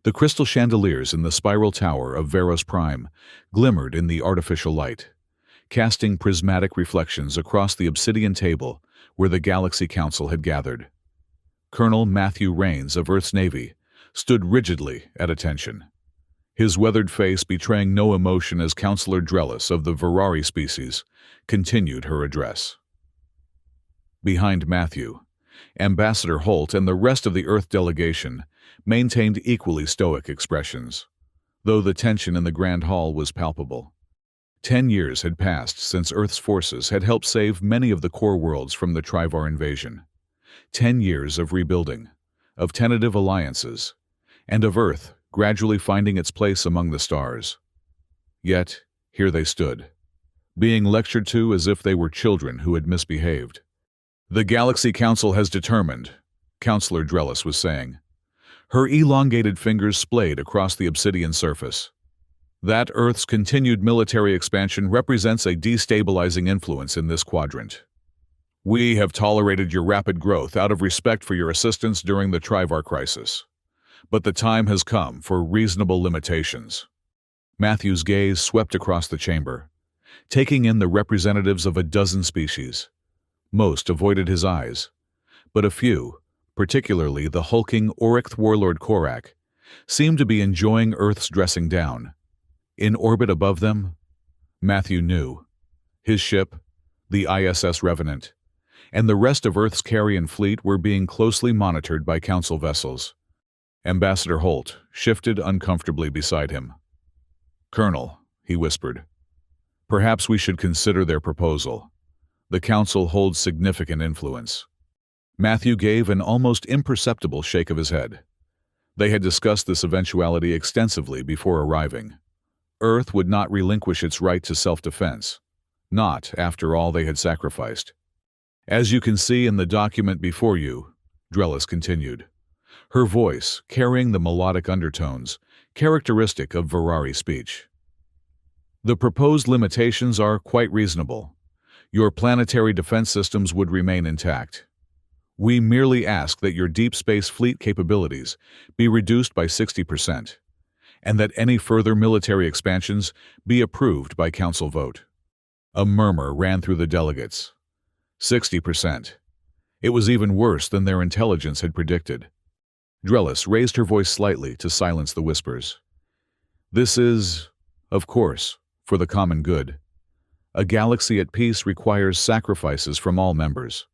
The crystal chandeliers in the spiral tower of Veros Prime glimmered in the artificial light, casting prismatic reflections across the obsidian table where the Galaxy Council had gathered. Colonel Matthew Rains of Earth's Navy stood rigidly at attention, his weathered face betraying no emotion as Counselor Drellis of the Virari species continued her address. Behind Matthew, Ambassador Holt and the rest of the Earth delegation maintained equally stoic expressions, though the tension in the Grand Hall was palpable. 10 years had passed since Earth's forces had helped save many of the core worlds from the Trivar invasion. 10 years of rebuilding, of tentative alliances, and of Earth gradually finding its place among the stars. Yet, here they stood, being lectured to as if they were children who had misbehaved. "The Galaxy Council has determined," Counselor Drellis was saying. Her elongated fingers splayed across the obsidian surface, "that Earth's continued military expansion represents a destabilizing influence in this quadrant. We have tolerated your rapid growth out of respect for your assistance during the Trivar crisis. But the time has come for reasonable limitations." Matthew's gaze swept across the chamber, taking in the representatives of a dozen species. Most avoided his eyes, but a few, particularly the hulking Orycth warlord Korak, seemed to be enjoying Earth's dressing down. In orbit above them, Matthew knew. His ship, the ISS Revenant, and the rest of Earth's carrion fleet were being closely monitored by Council vessels. Ambassador Holt shifted uncomfortably beside him. "Colonel," he whispered, "perhaps we should consider their proposal. The Council holds significant influence." Matthew gave an almost imperceptible shake of his head. They had discussed this eventuality extensively before arriving. Earth would not relinquish its right to self-defense, not after all they had sacrificed. "As you can see in the document before you," Drellis continued, her voice carrying the melodic undertones characteristic of Virari speech. "The proposed limitations are quite reasonable. Your planetary defense systems would remain intact. We merely ask that your deep space fleet capabilities be reduced by 60%, and that any further military expansions be approved by Council vote." A murmur ran through the delegates. 60%. It was even worse than their intelligence had predicted. Drellis raised her voice slightly to silence the whispers. "This is, of course, for the common good. A galaxy at peace requires sacrifices from all members."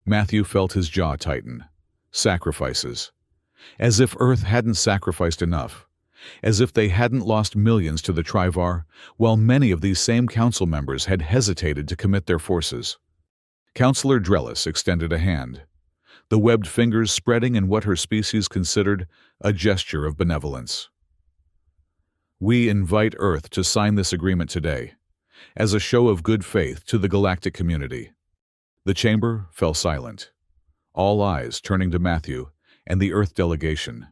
Matthew felt his jaw tighten. Sacrifices. As if Earth hadn't sacrificed enough. As if they hadn't lost millions to the Trivar, while many of these same council members had hesitated to commit their forces. Counselor Drellis extended a hand, the webbed fingers spreading in what her species considered a gesture of benevolence. "We invite Earth to sign this agreement today, as a show of good faith to the galactic community." The chamber fell silent, all eyes turning to Matthew and the Earth delegation.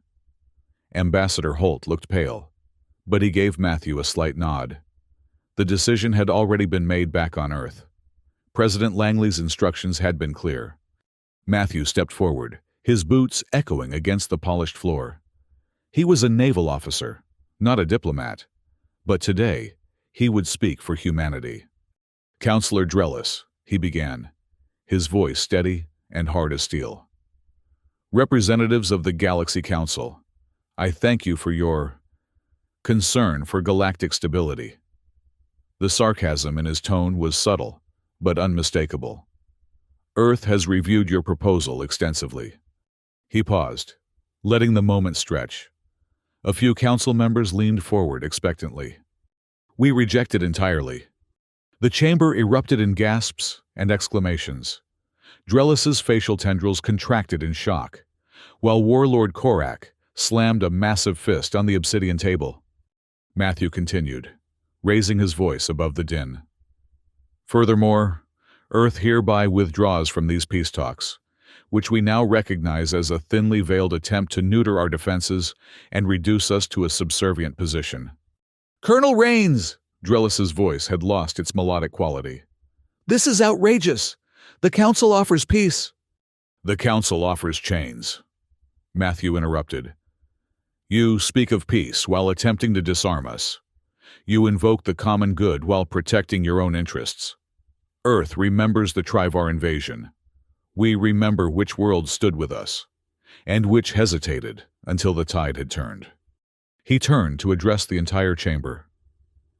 Ambassador Holt looked pale, but he gave Matthew a slight nod. The decision had already been made back on Earth. President Langley's instructions had been clear. Matthew stepped forward, his boots echoing against the polished floor. He was a naval officer, not a diplomat, but today he would speak for humanity. "Counselor Drellis," he began, his voice steady and hard as steel. "Representatives of the Galaxy Council, I thank you for your concern for galactic stability." The sarcasm in his tone was subtle, but unmistakable. "Earth has reviewed your proposal extensively." He paused, letting the moment stretch. A few council members leaned forward expectantly. "We reject it entirely." The chamber erupted in gasps and exclamations. Drellis's facial tendrils contracted in shock, while Warlord Korak slammed a massive fist on the obsidian table. Matthew continued, raising his voice above the din. "Furthermore, Earth hereby withdraws from these peace talks, which we now recognize as a thinly veiled attempt to neuter our defenses and reduce us to a subservient position." "Colonel Rains!" Drellis's voice had lost its melodic quality. "This is outrageous! The Council offers peace." "The Council offers chains," Matthew interrupted. You speak of peace while attempting to disarm us. You invoke the common good while protecting your own interests. Earth remembers the Trivar invasion. We remember which world stood with us, and which hesitated until the tide had turned. He turned to address the entire chamber.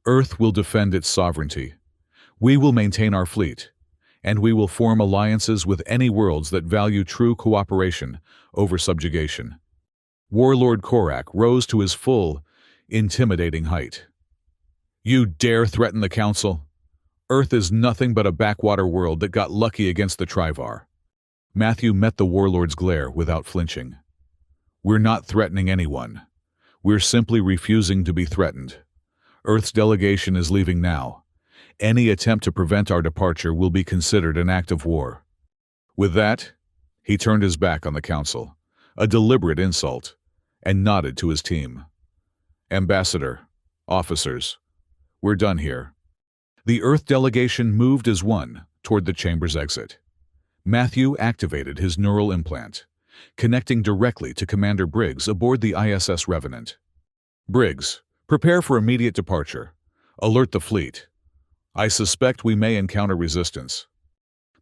Earth will defend its sovereignty. We will maintain our fleet, and we will form alliances with any worlds that value true cooperation over subjugation. Warlord Korak rose to his full, intimidating height. You dare threaten the Council? Earth is nothing but a backwater world that got lucky against the Trivar. Matthew met the warlord's glare without flinching. We're not threatening anyone. We're simply refusing to be threatened. Earth's delegation is leaving now. Any attempt to prevent our departure will be considered an act of war. With that, he turned his back on the Council, a deliberate insult, and nodded to his team. Ambassador, officers, we're done here. The Earth delegation moved as one toward the chamber's exit. Matthew activated his neural implant, connecting directly to Commander Briggs aboard the ISS Revenant. Briggs, prepare for immediate departure. Alert the fleet. I suspect we may encounter resistance.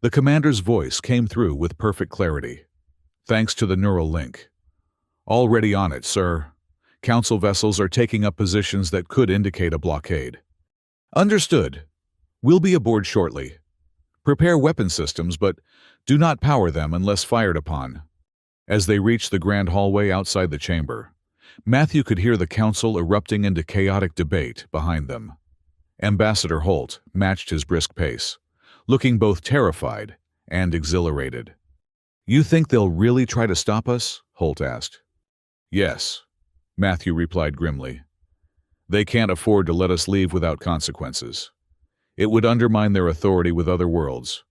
The commander's voice came through with perfect clarity, thanks to the neural link. Already on it, sir. Council vessels are taking up positions that could indicate a blockade. Understood. We'll be aboard shortly. Prepare weapon systems, but do not power them unless fired upon. As they reached the grand hallway outside the chamber, Matthew could hear the Council erupting into chaotic debate behind them. Ambassador Holt matched his brisk pace, looking both terrified and exhilarated. You think they'll really try to stop us? Holt asked. Yes, Matthew replied grimly. They can't afford to let us leave without consequences. It would undermine their authority with other worlds.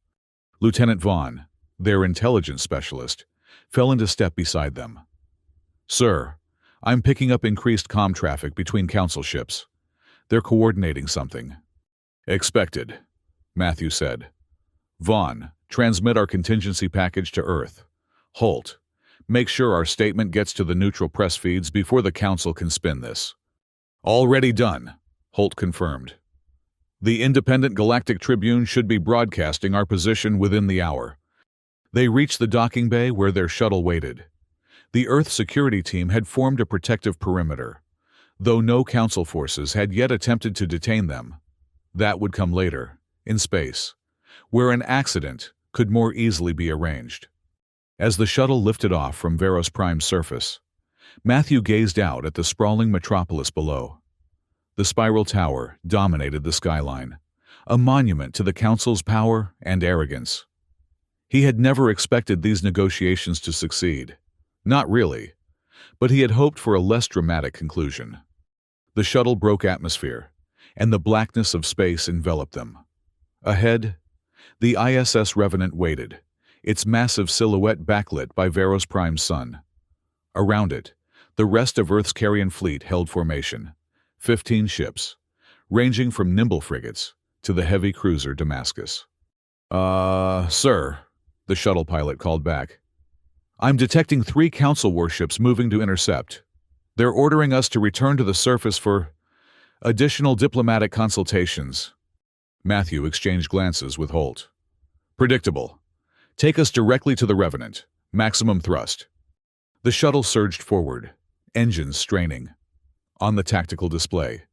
Lieutenant Vaughn, their intelligence specialist, fell into step beside them. Sir, I'm picking up increased comm traffic between Council ships. They're coordinating something. Expected, Matthew said. Vaughn, transmit our contingency package to Earth. Holt, make sure our statement gets to the neutral press feeds before the Council can spin this. Already done, Holt confirmed. The Independent Galactic Tribune should be broadcasting our position within the hour. They reached the docking bay where their shuttle waited. The Earth security team had formed a protective perimeter, though no Council forces had yet attempted to detain them. That would come later, in space, where an accident could more easily be arranged. As the shuttle lifted off from Veros Prime's surface, Matthew gazed out at the sprawling metropolis below. The spiral tower dominated the skyline, a monument to the Council's power and arrogance. He had never expected these negotiations to succeed. Not really, but he had hoped for a less dramatic conclusion. The shuttle broke atmosphere, and the blackness of space enveloped them. Ahead, the ISS Revenant waited, its massive silhouette backlit by Veros Prime's sun. Around it, the rest of Earth's carrion fleet held formation, 15 ships, ranging from nimble frigates to the heavy cruiser Damascus. Sir, the shuttle pilot called back. I'm detecting 3 Council warships moving to intercept. They're ordering us to return to the surface for additional diplomatic consultations. Matthew exchanged glances with Holt. Predictable. Take us directly to the Revenant. Maximum thrust. The shuttle surged forward, engines straining. On the tactical display,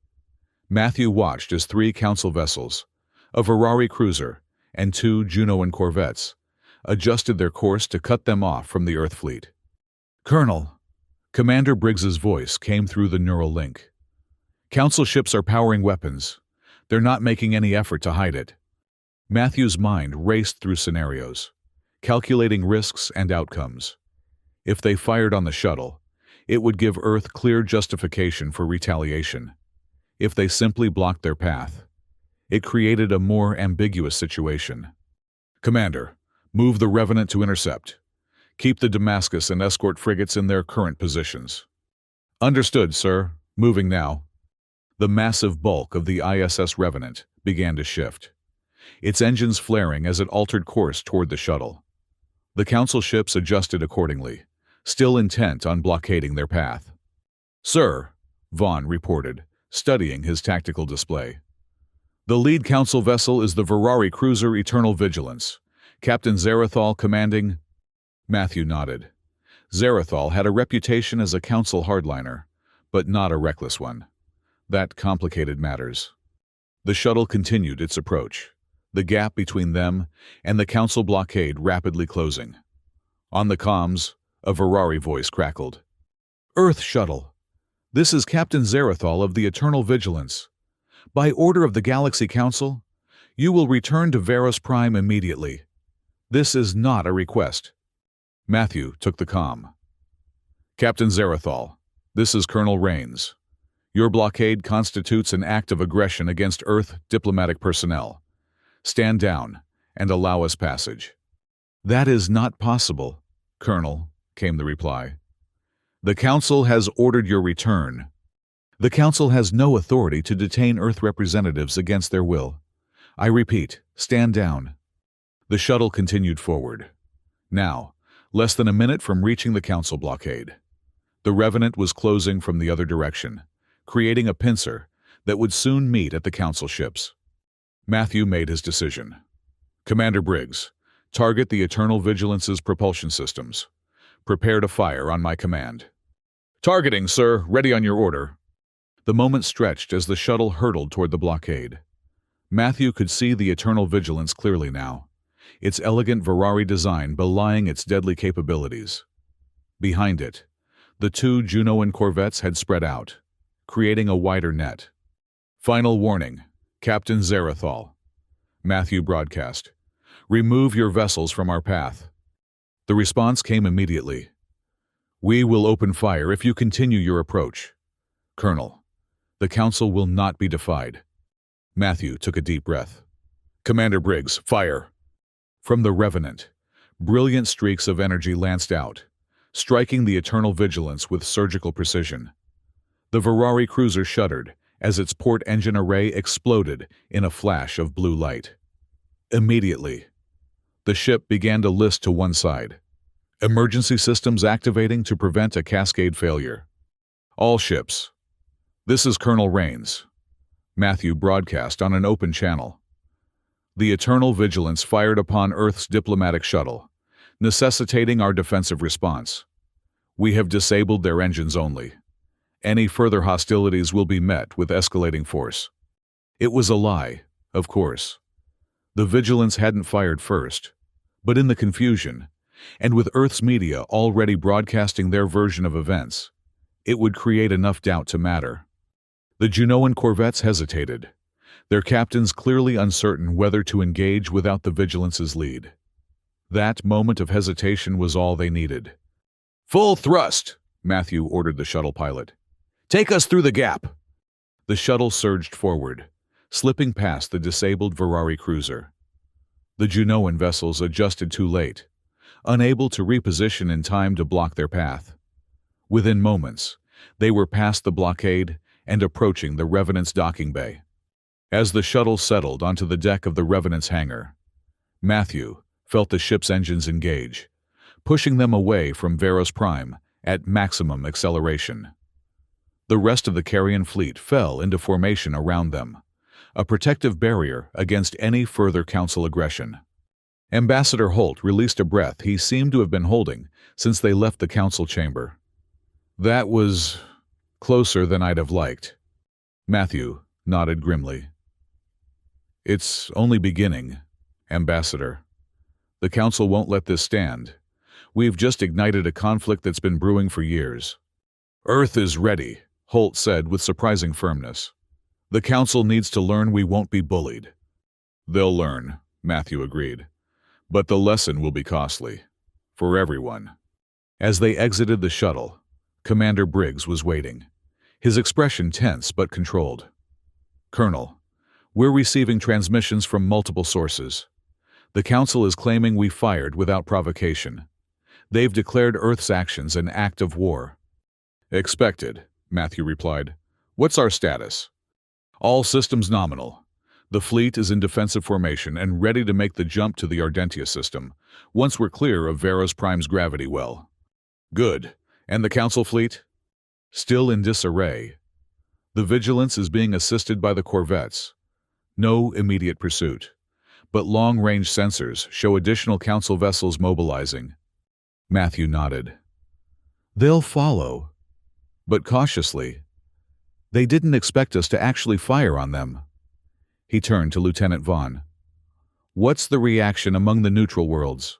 Matthew watched as 3 Council vessels, a Ferrari cruiser, and 2 Junoan corvettes, adjusted their course to cut them off from the Earth fleet. Colonel, Commander Briggs's voice came through the neural link. Council ships are powering weapons. They're not making any effort to hide it. Matthew's mind raced through scenarios, calculating risks and outcomes. If they fired on the shuttle, it would give Earth clear justification for retaliation. If they simply blocked their path, it created a more ambiguous situation. Commander, move the Revenant to intercept. Keep the Damascus and escort frigates in their current positions. Understood, sir. Moving now. The massive bulk of the ISS Revenant began to shift, its engines flaring as it altered course toward the shuttle. The Council ships adjusted accordingly, still intent on blockading their path. Sir, Vaughn reported, studying his tactical display. The lead council vessel is the Ferrari cruiser Eternal Vigilance. Captain Zarathal commanding. Matthew nodded. Zarathal had a reputation as a council hardliner, but not a reckless one. That complicated matters. The shuttle continued its approach, the gap between them and the council blockade rapidly closing. On the comms, a Ferrari voice crackled. Earth Shuttle. This is Captain Zarathal of the Eternal Vigilance. By order of the Galaxy Council, you will return to Veros Prime immediately. This is not a request. Matthew took the comm. Captain Zarathal, this is Colonel Rains. Your blockade constitutes an act of aggression against Earth diplomatic personnel. Stand down and allow us passage. That is not possible, Colonel, came the reply. The Council has ordered your return. The Council has no authority to detain Earth representatives against their will. I repeat, stand down. The shuttle continued forward. Now, less than a minute from reaching the Council blockade. The Revenant was closing from the other direction, creating a pincer that would soon meet at the Council ships. Matthew made his decision. Commander Briggs, target the Eternal Vigilance's propulsion systems. Prepare to fire on my command. Targeting, sir. Ready on your order. The moment stretched as the shuttle hurtled toward the blockade. Matthew could see the Eternal Vigilance clearly now, its elegant Ferrari design belying its deadly capabilities. Behind it, the two Junoan corvettes had spread out, creating a wider net. Final warning, Captain Zarathal. Matthew broadcast. Remove your vessels from our path. The response came immediately. We will open fire if you continue your approach. Colonel, the Council will not be defied. Matthew took a deep breath. Commander Briggs, fire. From the Revenant, brilliant streaks of energy lanced out, striking the Eternal Vigilance with surgical precision. The Ferrari cruiser shuddered as its port engine array exploded in a flash of blue light. Immediately, the ship began to list to one side, emergency systems activating to prevent a cascade failure. All ships. This is Colonel Rains. Matthew broadcast on an open channel. The Eternal Vigilance fired upon Earth's diplomatic shuttle, necessitating our defensive response. We have disabled their engines only. Any further hostilities will be met with escalating force. It was a lie, of course. The Vigilance hadn't fired first, but in the confusion, and with Earth's media already broadcasting their version of events, it would create enough doubt to matter. The Junoan corvettes hesitated, their captains clearly uncertain whether to engage without the Vigilance's lead. That moment of hesitation was all they needed. Full thrust, Matthew ordered the shuttle pilot. Take us through the gap. The shuttle surged forward, slipping past the disabled Ferrari cruiser. The Junoan vessels adjusted too late, unable to reposition in time to block their path. Within moments, they were past the blockade and approaching the Revenant's docking bay. As the shuttle settled onto the deck of the Revenant's hangar, Matthew felt the ship's engines engage, pushing them away from Veros Prime at maximum acceleration. The rest of the Carrion fleet fell into formation around them, a protective barrier against any further Council aggression. Ambassador Holt released a breath he seemed to have been holding since they left the Council chamber. That was closer than I'd have liked. Matthew nodded grimly. It's only beginning, Ambassador. The Council won't let this stand. We've just ignited a conflict that's been brewing for years. Earth is ready, Holt said with surprising firmness. The Council needs to learn we won't be bullied. They'll learn, Matthew agreed. But the lesson will be costly. For everyone. As they exited the shuttle, Commander Briggs was waiting, his expression tense but controlled. Colonel, we're receiving transmissions from multiple sources. The Council is claiming we fired without provocation. They've declared Earth's actions an act of war. Expected, Matthew replied. What's our status? All systems nominal. The fleet is in defensive formation and ready to make the jump to the Ardentia system, once we're clear of Veros Prime's gravity well. Good. And the Council fleet? Still in disarray, the vigilance is being assisted by the corvettes. No immediate pursuit, but long-range sensors show additional council vessels mobilizing. Matthew nodded. They'll follow, but cautiously. They didn't expect us to actually fire on them. He turned to Lieutenant Vaughn. What's the reaction among the neutral worlds?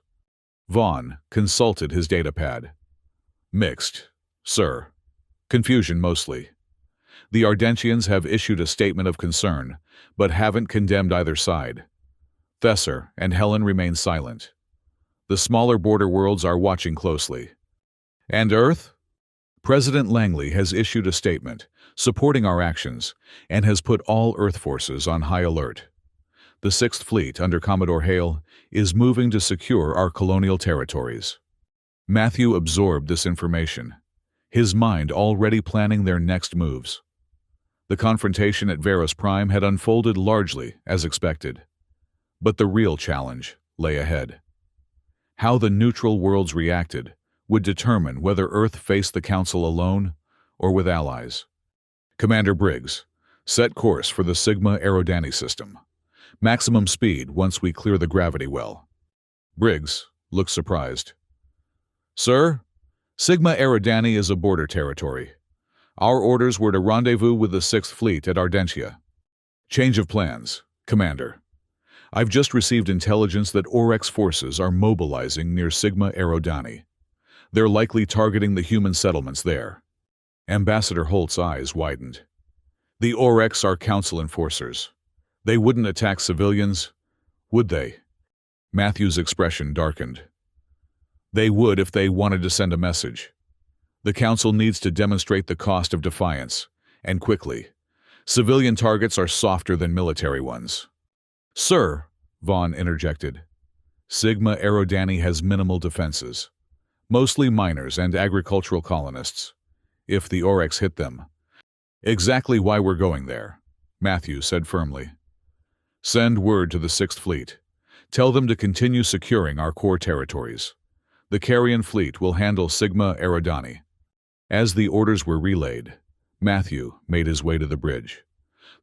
Vaughn consulted his datapad. Mixed, sir. Confusion mostly. The Ardentians have issued a statement of concern, but haven't condemned either side. Thesser and Helen remain silent. The smaller border worlds are watching closely. And Earth? President Langley has issued a statement supporting our actions and has put all Earth forces on high alert. The Sixth Fleet under Commodore Hale is moving to secure our colonial territories. Matthew absorbed this information, his mind already planning their next moves. The confrontation at Veros Prime had unfolded largely as expected. But the real challenge lay ahead. How the neutral worlds reacted would determine whether Earth faced the Council alone or with allies. Commander Briggs, set course for the Sigma Aerodani system. Maximum speed once we clear the gravity well. Briggs looked surprised. Sir, Sigma Aerodani is a border territory. Our orders were to rendezvous with the Sixth Fleet at Ardentia. Change of plans, Commander. I've just received intelligence that Oryx forces are mobilizing near Sigma Aerodani. They're likely targeting the human settlements there. Ambassador Holt's eyes widened. The Oryx are Council enforcers. They wouldn't attack civilians, would they? Matthew's expression darkened. They would if they wanted to send a message. The Council needs to demonstrate the cost of defiance, and quickly. Civilian targets are softer than military ones. Sir, Vaughn interjected, Sigma Aerodani has minimal defenses, mostly miners and agricultural colonists, if the Oryx hit them. Exactly why we're going there, Matthew said firmly. Send word to the Sixth Fleet. Tell them to continue securing our core territories. The Carrion Fleet will handle Sigma Aerodani. As the orders were relayed, Matthew made his way to the bridge.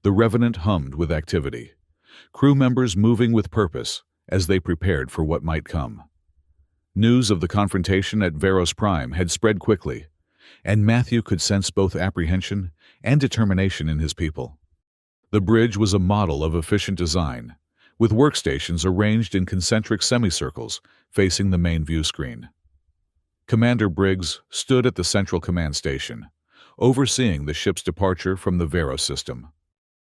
The Revenant hummed with activity, crew members moving with purpose as they prepared for what might come. News of the confrontation at Veros Prime had spread quickly, and Matthew could sense both apprehension and determination in his people. The bridge was a model of efficient design, with workstations arranged in concentric semicircles facing the main view screen. Commander Briggs stood at the central command station, overseeing the ship's departure from the Veros system.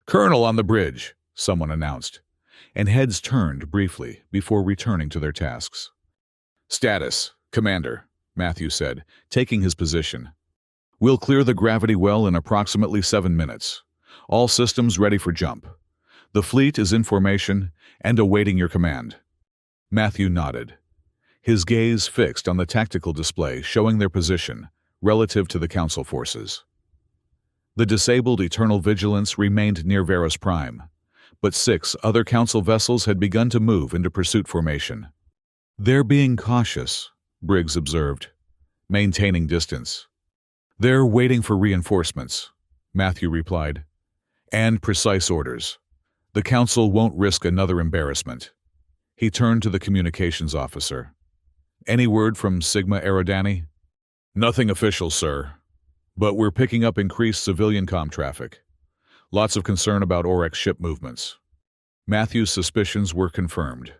Colonel on the bridge, someone announced, and heads turned briefly before returning to their tasks. Status, Commander, Matthew said, taking his position. We'll clear the gravity well in approximately 7 minutes. All systems ready for jump. The fleet is in formation and awaiting your command. Matthew nodded, his gaze fixed on the tactical display showing their position relative to the Council forces. The disabled Eternal Vigilance remained near Veros Prime, but 6 other Council vessels had begun to move into pursuit formation. They're being cautious, Briggs observed, maintaining distance. They're waiting for reinforcements, Matthew replied, and precise orders. The Council won't risk another embarrassment. He turned to the communications officer. Any word from Sigma Aerodani? Nothing official, sir. But we're picking up increased civilian comm traffic. Lots of concern about Oryx ship movements. Matthew's suspicions were confirmed.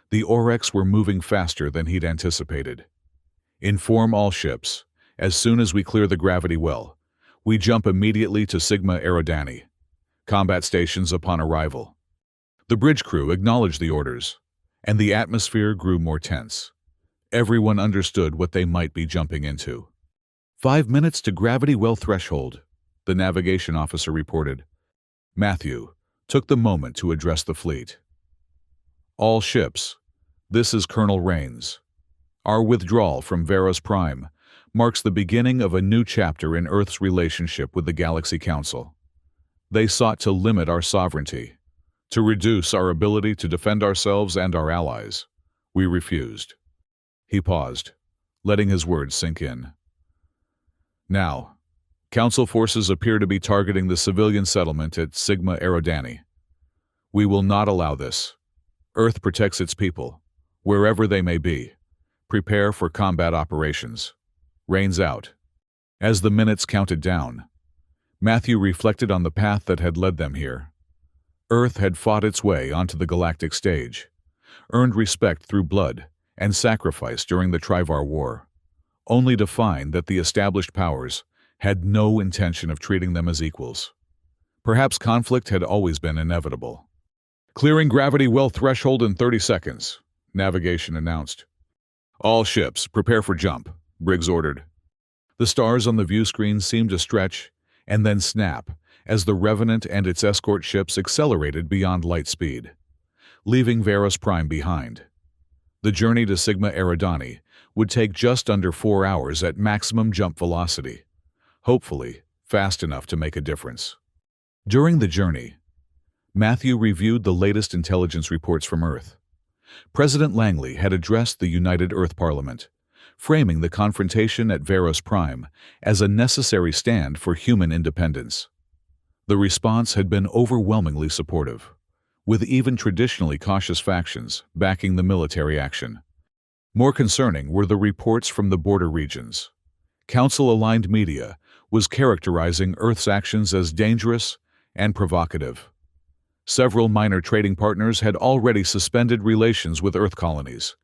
The Oryx were moving faster than he'd anticipated. Inform all ships. As soon as we clear the gravity well, we jump immediately to Sigma Aerodani. Combat stations upon arrival. The bridge crew acknowledged the orders, and the atmosphere grew more tense. Everyone understood what they might be jumping into. 5 minutes to gravity well threshold, the navigation officer reported. Matthew took the moment to address the fleet. All ships, this is Colonel Rains. Our withdrawal from Veros Prime marks the beginning of a new chapter in Earth's relationship with the Galaxy Council. They sought to limit our sovereignty, to reduce our ability to defend ourselves and our allies. We refused. He paused, letting his words sink in. Now, Council forces appear to be targeting the civilian settlement at Sigma Eridani. We will not allow this. Earth protects its people, wherever they may be. Prepare for combat operations. Rains out. As the minutes counted down, Matthew reflected on the path that had led them here. Earth had fought its way onto the galactic stage, earned respect through blood and sacrifice during the Trivar War, only to find that the established powers had no intention of treating them as equals. Perhaps conflict had always been inevitable. Clearing gravity well threshold in 30 seconds, navigation announced. All ships, prepare for jump, Briggs ordered. The stars on the view screen seemed to stretch and then snap as the Revenant and its escort ships accelerated beyond light speed, leaving Veros Prime behind. The journey to Sigma Eridani would take just under 4 hours at maximum jump velocity, hopefully fast enough to make a difference. During the journey, Matthew reviewed the latest intelligence reports from Earth. President Langley had addressed the United Earth Parliament, framing the confrontation at Veros Prime as a necessary stand for human independence. The response had been overwhelmingly supportive, with even traditionally cautious factions backing the military action. More concerning were the reports from the border regions. Council-aligned media was characterizing Earth's actions as dangerous and provocative. Several minor trading partners had already suspended relations with Earth colonies,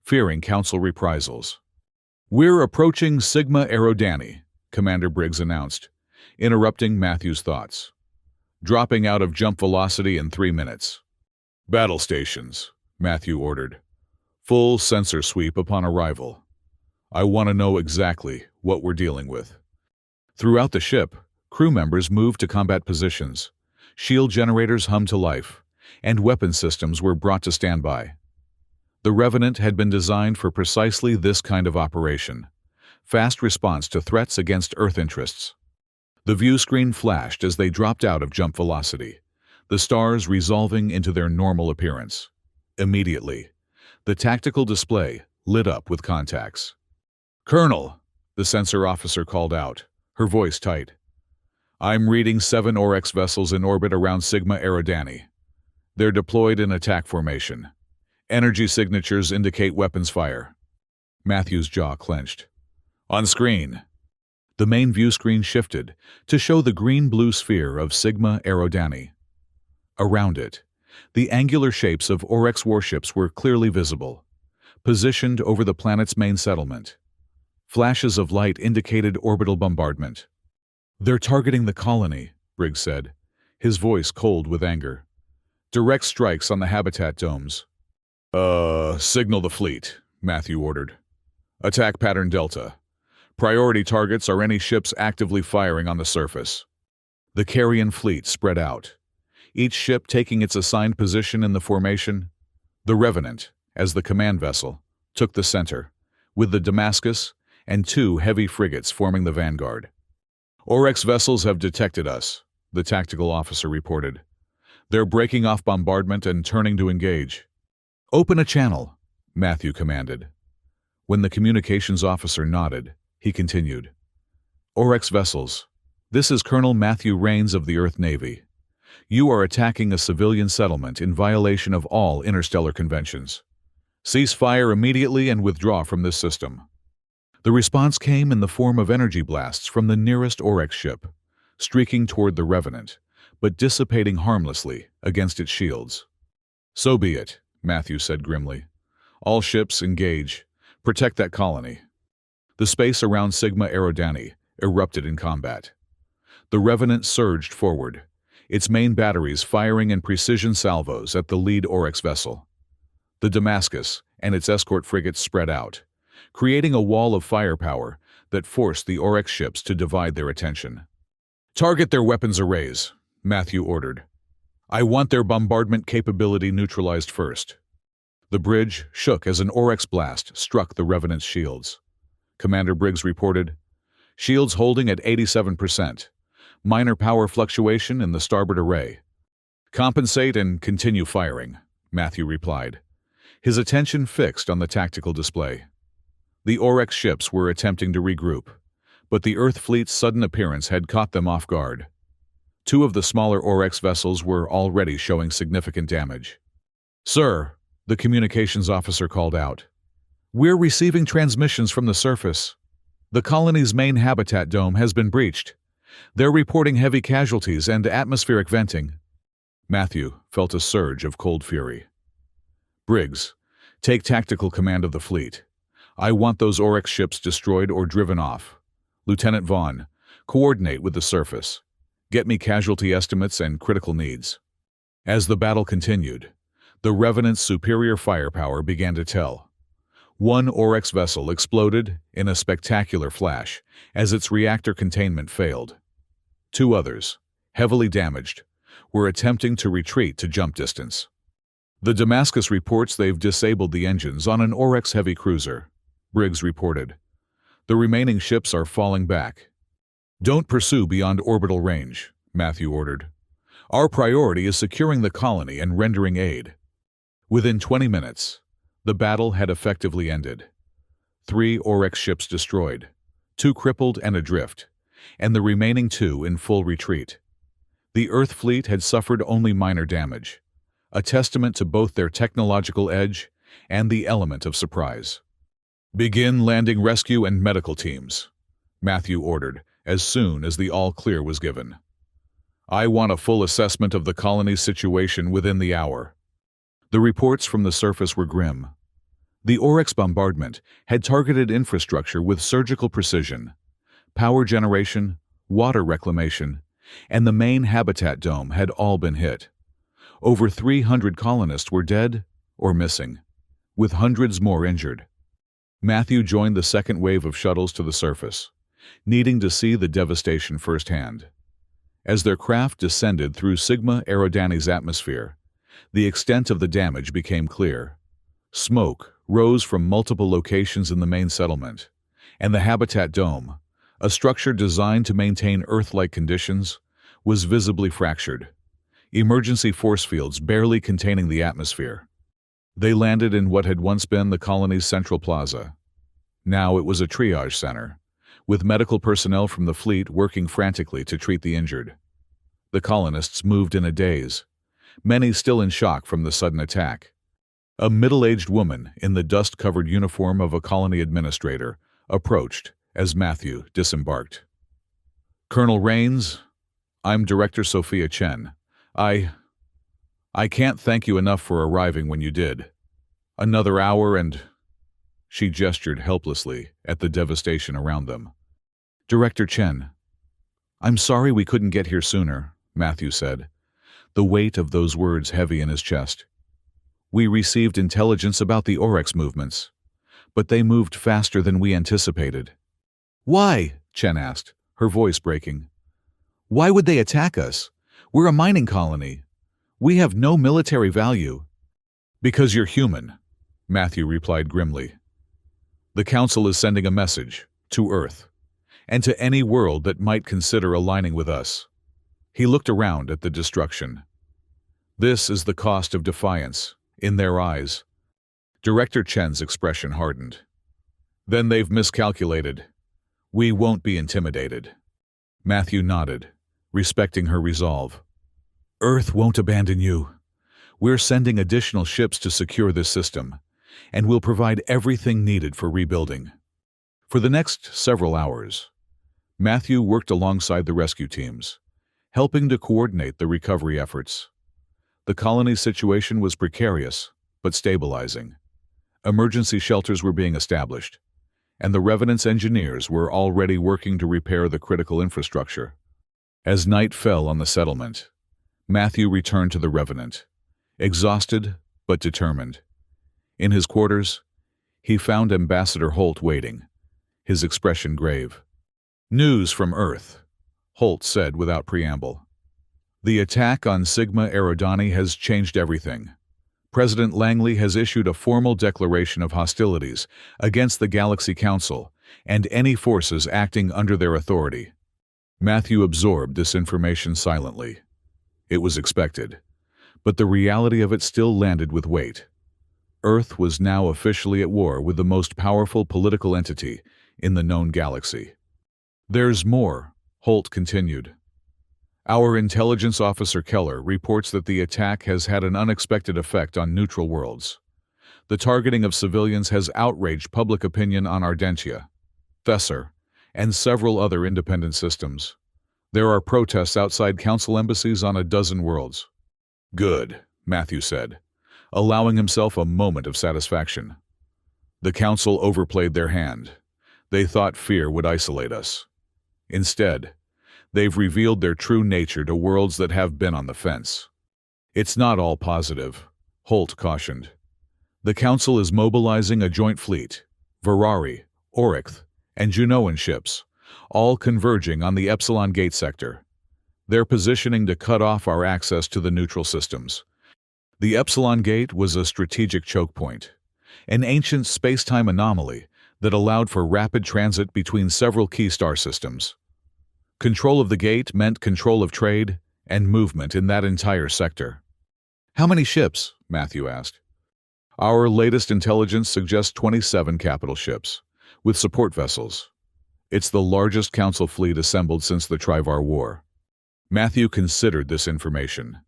fearing Council reprisals. "We're approaching Sigma Eridani," Commander Briggs announced, interrupting Matthew's thoughts. "Dropping out of jump velocity in 3 minutes." "Battle stations," Matthew ordered. "Full sensor sweep upon arrival. I want to know exactly what we're dealing with." Throughout the ship, crew members moved to combat positions. Shield generators hummed to life, and weapon systems were brought to standby. The Revenant had been designed for precisely this kind of operation: fast response to threats against Earth interests. The view screen flashed as they dropped out of jump velocity, the stars resolving into their normal appearance. Immediately, the tactical display lit up with contacts. "Colonel," the sensor officer called out, her voice tight. "I'm reading 7 Oryx vessels in orbit around Sigma Eridani. They're deployed in attack formation. Energy signatures indicate weapons fire." Matthew's jaw clenched. "On screen." The main view screen shifted to show the green-blue sphere of Sigma Eridani. Around it, the angular shapes of Oryx warships were clearly visible, positioned over the planet's main settlement. Flashes of light indicated orbital bombardment. "They're targeting the colony," Briggs said, his voice cold with anger. "Direct strikes on the habitat domes." Signal the fleet," Matthew ordered. "Attack pattern Delta. Priority targets are any ships actively firing on the surface." The Carrion fleet spread out, each ship taking its assigned position in the formation. The Revenant, as the command vessel, took the center, with the Damascus and 2 heavy frigates forming the vanguard. "Oryx vessels have detected us," the tactical officer reported. "They're breaking off bombardment and turning to engage." "Open a channel," Matthew commanded. When the communications officer nodded, he continued. "Oryx vessels, this is Colonel Matthew Rains of the Earth Navy. You are attacking a civilian settlement in violation of all interstellar conventions. Cease fire immediately and withdraw from this system." The response came in the form of energy blasts from the nearest Oryx ship, streaking toward the Revenant, but dissipating harmlessly against its shields. "So be it," Matthew said grimly. "All ships, engage. Protect that colony." The space around Sigma Eridani erupted in combat. The Revenant surged forward, its main batteries firing in precision salvos at the lead Oryx vessel. The Damascus and its escort frigates spread out, creating a wall of firepower that forced the Oryx ships to divide their attention. "Target their weapons arrays," Matthew ordered. "I want their bombardment capability neutralized first." The bridge shook as an Oryx blast struck the Revenant's shields. Commander Briggs reported, "Shields holding at 87%. Minor power fluctuation in the starboard array." "Compensate and continue firing," Matthew replied, his attention fixed on the tactical display. The Oryx ships were attempting to regroup, But the Earth fleet's sudden appearance had caught them off guard. Two of the smaller Oryx vessels were already showing significant damage. "Sir," the communications officer called out, "we're receiving transmissions from the surface. The colony's main habitat dome has been breached. They're reporting heavy casualties and atmospheric venting." Matthew felt a surge of cold fury. "Briggs, take tactical command of the fleet. I want those Oryx ships destroyed or driven off. Lieutenant Vaughn, coordinate with the surface. Get me casualty estimates and critical needs." As the battle continued, the Revenant's superior firepower began to tell. One Oryx vessel exploded in a spectacular flash as its reactor containment failed. Two others, heavily damaged, were attempting to retreat to jump distance. "The Damascus reports they've disabled the engines on an Oryx heavy cruiser," Briggs reported. "The remaining ships are falling back." "Don't pursue beyond orbital range," Matthew ordered. "Our priority is securing the colony and rendering aid." Within 20 minutes, the battle had effectively ended. 3 Oryx ships destroyed, 2 crippled and adrift, and the remaining 2 in full retreat. The Earth fleet had suffered only minor damage, a testament to both their technological edge and the element of surprise. "Begin landing rescue and medical teams," Matthew ordered as soon as the all-clear was given. "I want a full assessment of the colony's situation within the hour." The reports from the surface were grim. The Oryx bombardment had targeted infrastructure with surgical precision. Power generation, water reclamation, and the main habitat dome had all been hit. Over 300 colonists were dead or missing, with hundreds more injured. Matthew joined the second wave of shuttles to the surface, needing to see the devastation firsthand. As their craft descended through Sigma Eridani's atmosphere, the extent of the damage became clear. Smoke rose from multiple locations in the main settlement, and the habitat dome, a structure designed to maintain Earth-like conditions, was visibly fractured, emergency force fields barely containing the atmosphere. They landed in what had once been the colony's central plaza. Now it was a triage center, with medical personnel from the fleet working frantically to treat the injured. The colonists moved in a daze, many still in shock from the sudden attack. A middle-aged woman in the dust-covered uniform of a colony administrator approached as Matthew disembarked. "Colonel Rains, I'm Director Sophia Chen. I can't thank you enough for arriving when you did. Another hour and—" She gestured helplessly at the devastation around them. "Director Chen, I'm sorry we couldn't get here sooner," Matthew said, the weight of those words heavy in his chest. "We received intelligence about the Oryx movements, but they moved faster than we anticipated." "Why?" Chen asked, her voice breaking. "Why would they attack us? We're a mining colony. We have no military value." "Because you're human," Matthew replied grimly. "The Council is sending a message to Earth, and to any world that might consider aligning with us." He looked around at the destruction. "This is the cost of defiance, in their eyes." Director Chen's expression hardened. "Then they've miscalculated. We won't be intimidated." Matthew nodded, respecting her resolve. "Earth won't abandon you. We're sending additional ships to secure this system, and we'll provide everything needed for rebuilding." For the next several hours, Matthew worked alongside the rescue teams, helping to coordinate the recovery efforts. The colony's situation was precarious, but stabilizing. Emergency shelters were being established, and the Revenant's engineers were already working to repair the critical infrastructure. As night fell on the settlement, Matthew returned to the Revenant, exhausted but determined. In his quarters, he found Ambassador Holt waiting, his expression grave. "News from Earth," Holt said without preamble. "The attack on Sigma Eridani has changed everything. President Langley has issued a formal declaration of hostilities against the Galaxy Council and any forces acting under their authority." Matthew absorbed this information silently. It was expected, but the reality of it still landed with weight. Earth was now officially at war with the most powerful political entity in the known galaxy. There's more, Holt continued. Our intelligence officer Keller reports that the attack has had an unexpected effect on neutral worlds. The targeting of civilians has outraged public opinion on Ardentia, Thesser, and several other independent systems. There are protests outside council embassies on a dozen worlds. Good, Matthew said, allowing himself a moment of satisfaction. The council overplayed their hand. They thought fear would isolate us. Instead, they've revealed their true nature to worlds that have been on the fence. It's not all positive, Holt cautioned. The council is mobilizing a joint fleet, Virari, Oryx, and Junoan ships, all converging on the Epsilon Gate sector. They're positioning to cut off our access to the neutral systems. The Epsilon Gate was a strategic choke point, an ancient space-time anomaly that allowed for rapid transit between several key star systems. Control of the gate meant control of trade and movement in that entire sector. How many ships? Matthew asked. Our latest intelligence suggests 27 capital ships, with support vessels. It's the largest council fleet assembled since the Trivar War. Matthew considered this information.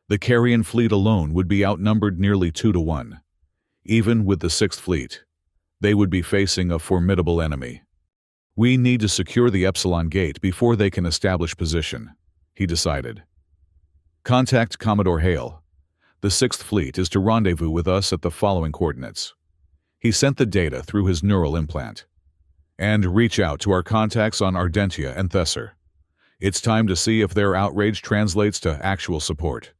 The Carrion fleet alone would be outnumbered nearly 2-1. Even with the 6th Fleet, they would be facing a formidable enemy. We need to secure the Epsilon Gate before they can establish position, he decided. Contact Commodore Hale. The 6th Fleet is to rendezvous with us at the following coordinates. He sent the data through his neural implant. And reach out to our contacts on Ardentia and Thesser. It's time to see if their outrage translates to actual support.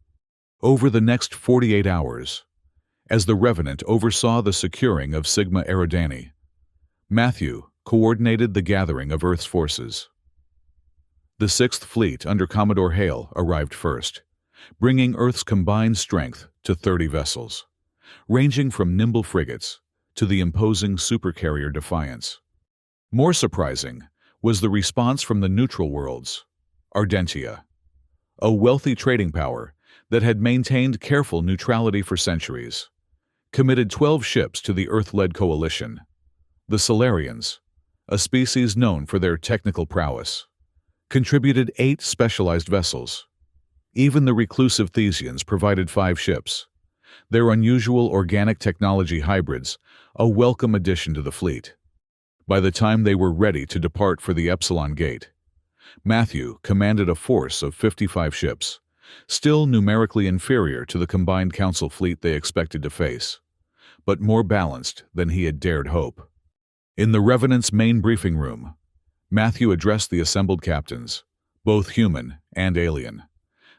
Over the next 48 hours, as the Revenant oversaw the securing of Sigma Eridani, Matthew coordinated the gathering of Earth's forces. The 6th Fleet under Commodore Hale arrived first, bringing Earth's combined strength to 30 vessels, ranging from nimble frigates to the imposing supercarrier Defiance. More surprising was the response from the neutral worlds, Ardentia, a wealthy trading power that had maintained careful neutrality for centuries, committed 12 ships to the Earth-led coalition. The Solarians, a species known for their technical prowess, contributed 8 specialized vessels. Even the reclusive Thesians provided 5 ships, their unusual organic technology hybrids a welcome addition to the fleet. By the time they were ready to depart for the Epsilon Gate, Matthew commanded a force of 55 ships, still numerically inferior to the combined council fleet they expected to face, but more balanced than he had dared hope. In the Revenant's main briefing room, Matthew addressed the assembled captains, both human and alien,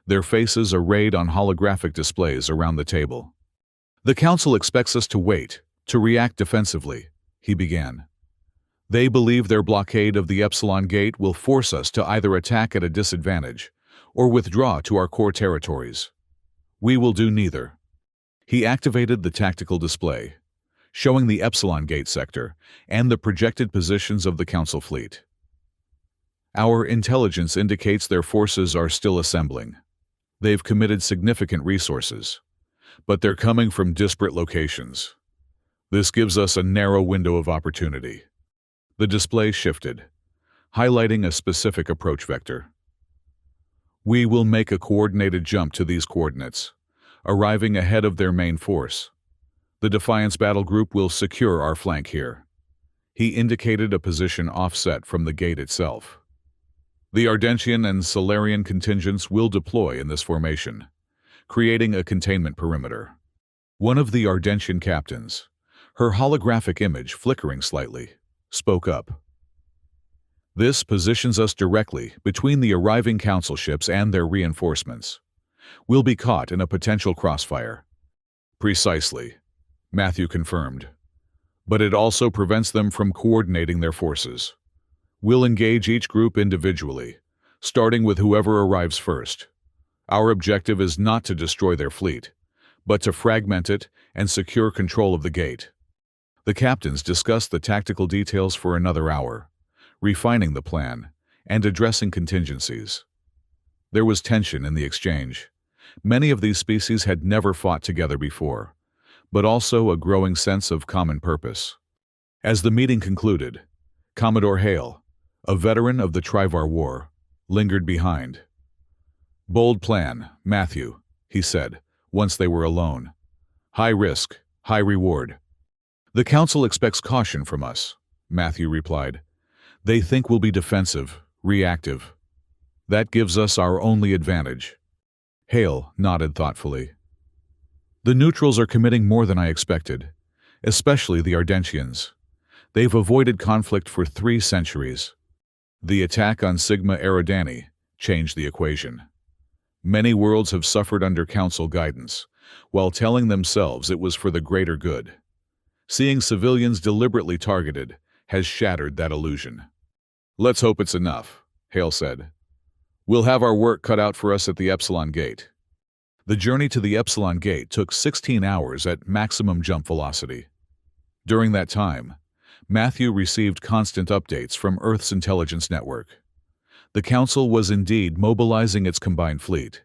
their faces arrayed on holographic displays around the table. The council expects us to wait, to react defensively, he began. They believe their blockade of the Epsilon Gate will force us to either attack at a disadvantage or withdraw to our core territories. We will do neither. He activated the tactical display, showing the Epsilon Gate sector and the projected positions of the council fleet. Our intelligence indicates their forces are still assembling. They've committed significant resources, but they're coming from disparate locations. This gives us a narrow window of opportunity. The display shifted, highlighting a specific approach vector. We will make a coordinated jump to these coordinates, arriving ahead of their main force. The Defiance battle group will secure our flank here. He indicated a position offset from the gate itself. The Ardentian and Solarian contingents will deploy in this formation, creating a containment perimeter. One of the Ardentian captains, her holographic image flickering slightly, spoke up. This positions us directly between the arriving council ships and their reinforcements. We'll be caught in a potential crossfire. Precisely, Matthew confirmed. But it also prevents them from coordinating their forces. We'll engage each group individually, starting with whoever arrives first. Our objective is not to destroy their fleet, but to fragment it and secure control of the gate. The captains discussed the tactical details for another hour, refining the plan and addressing contingencies. There was tension in the exchange. Many of these species had never fought together before, but also a growing sense of common purpose. As the meeting concluded, Commodore Hale, a veteran of the Trivar War, lingered behind. "Bold plan, Matthew," he said, once they were alone. "High risk, high reward." "The Council expects caution from us," Matthew replied. "They think we'll be defensive, reactive. That gives us our only advantage." Hale nodded thoughtfully. "The neutrals are committing more than I expected, especially the Ardentians. They've avoided conflict for 3 centuries. The attack on Sigma Eridani changed the equation. Many worlds have suffered under Council guidance, while telling themselves it was for the greater good. Seeing civilians deliberately targeted has shattered that illusion." "Let's hope it's enough," Hale said. "We'll have our work cut out for us at the Epsilon Gate." The journey to the Epsilon Gate took 16 hours at maximum jump velocity. During that time, Matthew received constant updates from Earth's intelligence network. The Council was indeed mobilizing its combined fleet,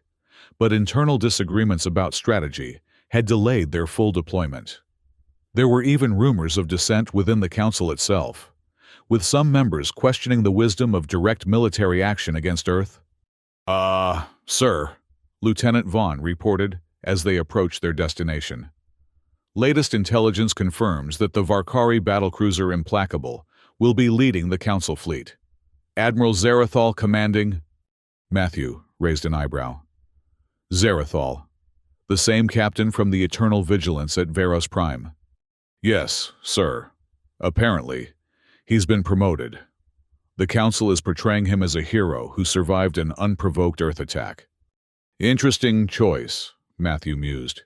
but internal disagreements about strategy had delayed their full deployment. There were even rumors of dissent within the Council itself, with some members questioning the wisdom of direct military action against Earth. Sir," Lieutenant Vaughn reported as they approached their destination. "Latest intelligence confirms that the Varkari battlecruiser Implacable will be leading the Council fleet. Admiral Zarathal commanding—" Matthew raised an eyebrow. "Zarathal, the same captain from the Eternal Vigilance at Veros Prime." "Yes, sir. Apparently, he's been promoted. The Council is portraying him as a hero who survived an unprovoked Earth attack." "Interesting choice," Matthew mused.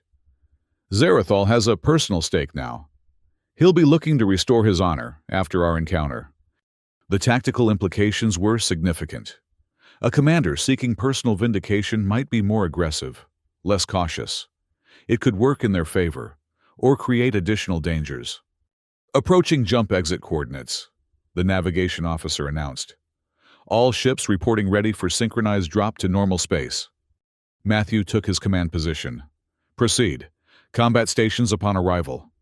"Zarathal has a personal stake now. He'll be looking to restore his honor after our encounter." The tactical implications were significant. A commander seeking personal vindication might be more aggressive, less cautious. It could work in their favor, or create additional dangers. "Approaching jump exit coordinates," the navigation officer announced. "All ships reporting ready for synchronized drop to normal space." Matthew took his command position. "Proceed. Combat stations upon arrival."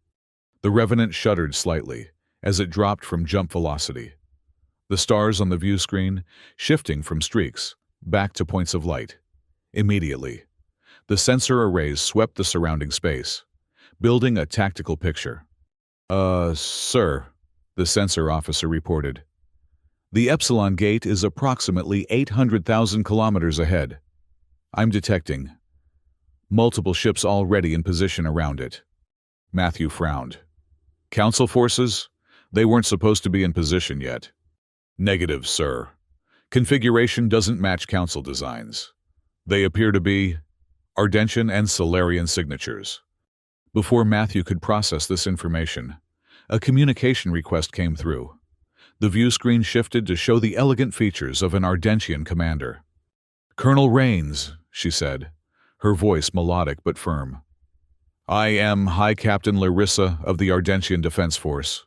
The Revenant shuddered slightly as it dropped from jump velocity. The stars on the view screen shifting from streaks back to points of light. Immediately, the sensor arrays swept the surrounding space, building a tactical picture. Sir," the sensor officer reported. "The Epsilon Gate is approximately 800,000 kilometers ahead. I'm detecting multiple ships already in position around it." Matthew frowned. "Council forces? They weren't supposed to be in position yet." "Negative, sir. Configuration doesn't match Council designs. They appear to be Ardentian and Solarian signatures." Before Matthew could process this information, a communication request came through. The view screen shifted to show the elegant features of an Ardentian commander. "Colonel Rains," she said, her voice melodic but firm. "I am High Captain Larissa of the Ardentian Defense Force.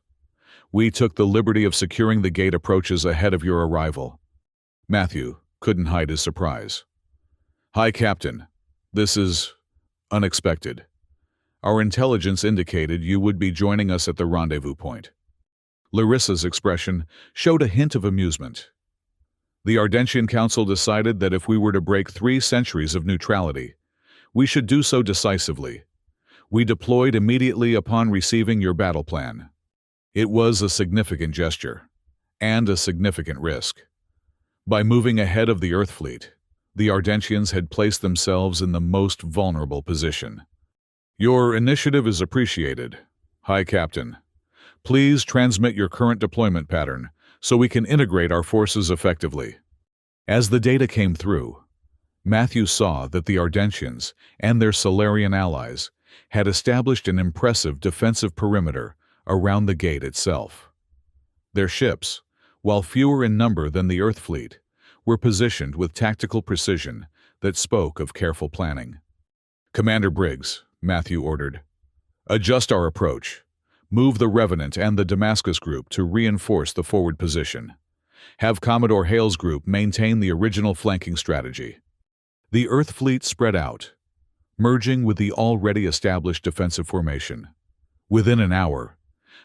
We took the liberty of securing the gate approaches ahead of your arrival." Matthew couldn't hide his surprise. "High Captain, this is unexpected. Our intelligence indicated you would be joining us at the rendezvous point." Larissa's expression showed a hint of amusement. "The Ardentian Council decided that if we were to break 3 centuries of neutrality, we should do so decisively. We deployed immediately upon receiving your battle plan. It was a significant gesture, and a significant risk. By moving ahead of the Earth fleet, the Ardentians had placed themselves in the most vulnerable position. Your initiative is appreciated, High Captain. Please transmit your current deployment pattern so we can integrate our forces effectively." As the data came through, Matthew saw that the Ardentians and their Solarian allies had established an impressive defensive perimeter around the gate itself. Their ships, while fewer in number than the Earth fleet, were positioned with tactical precision that spoke of careful planning. "Commander Briggs," Matthew ordered, "adjust our approach. Move the Revenant and the Damascus group to reinforce the forward position. Have Commodore Hale's group maintain the original flanking strategy." The Earth fleet spread out, merging with the already established defensive formation. Within an hour,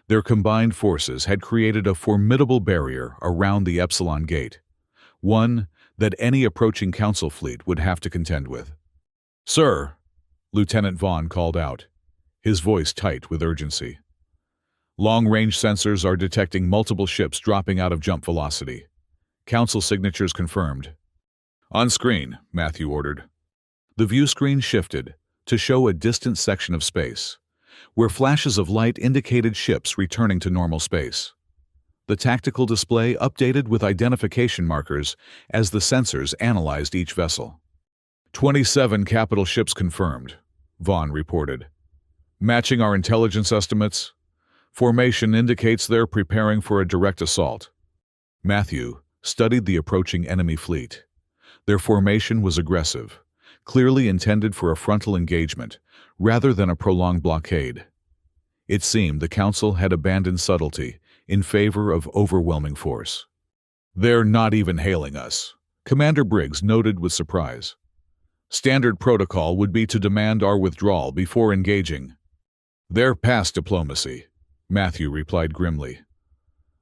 Their combined forces had created a formidable barrier around the Epsilon Gate, one that any approaching Council fleet would have to contend with. "Sir," Lieutenant Vaughn called out, his voice tight with urgency. "Long-range sensors are detecting multiple ships dropping out of jump velocity. Council signatures confirmed." "On screen," Matthew ordered. The view screen shifted to show a distant section of space, where flashes of light indicated ships returning to normal space. The tactical display updated with identification markers as the sensors analyzed each vessel. 27 capital ships confirmed, Vaughn reported. "Matching our intelligence estimates, formation indicates they're preparing for a direct assault." Matthew studied the approaching enemy fleet. Their formation was aggressive, clearly intended for a frontal engagement rather than a prolonged blockade. It seemed the Council had abandoned subtlety in favor of overwhelming force. "They're not even hailing us," Commander Briggs noted with surprise. "Standard protocol would be to demand our withdrawal before engaging." "They're past diplomacy," Matthew replied grimly.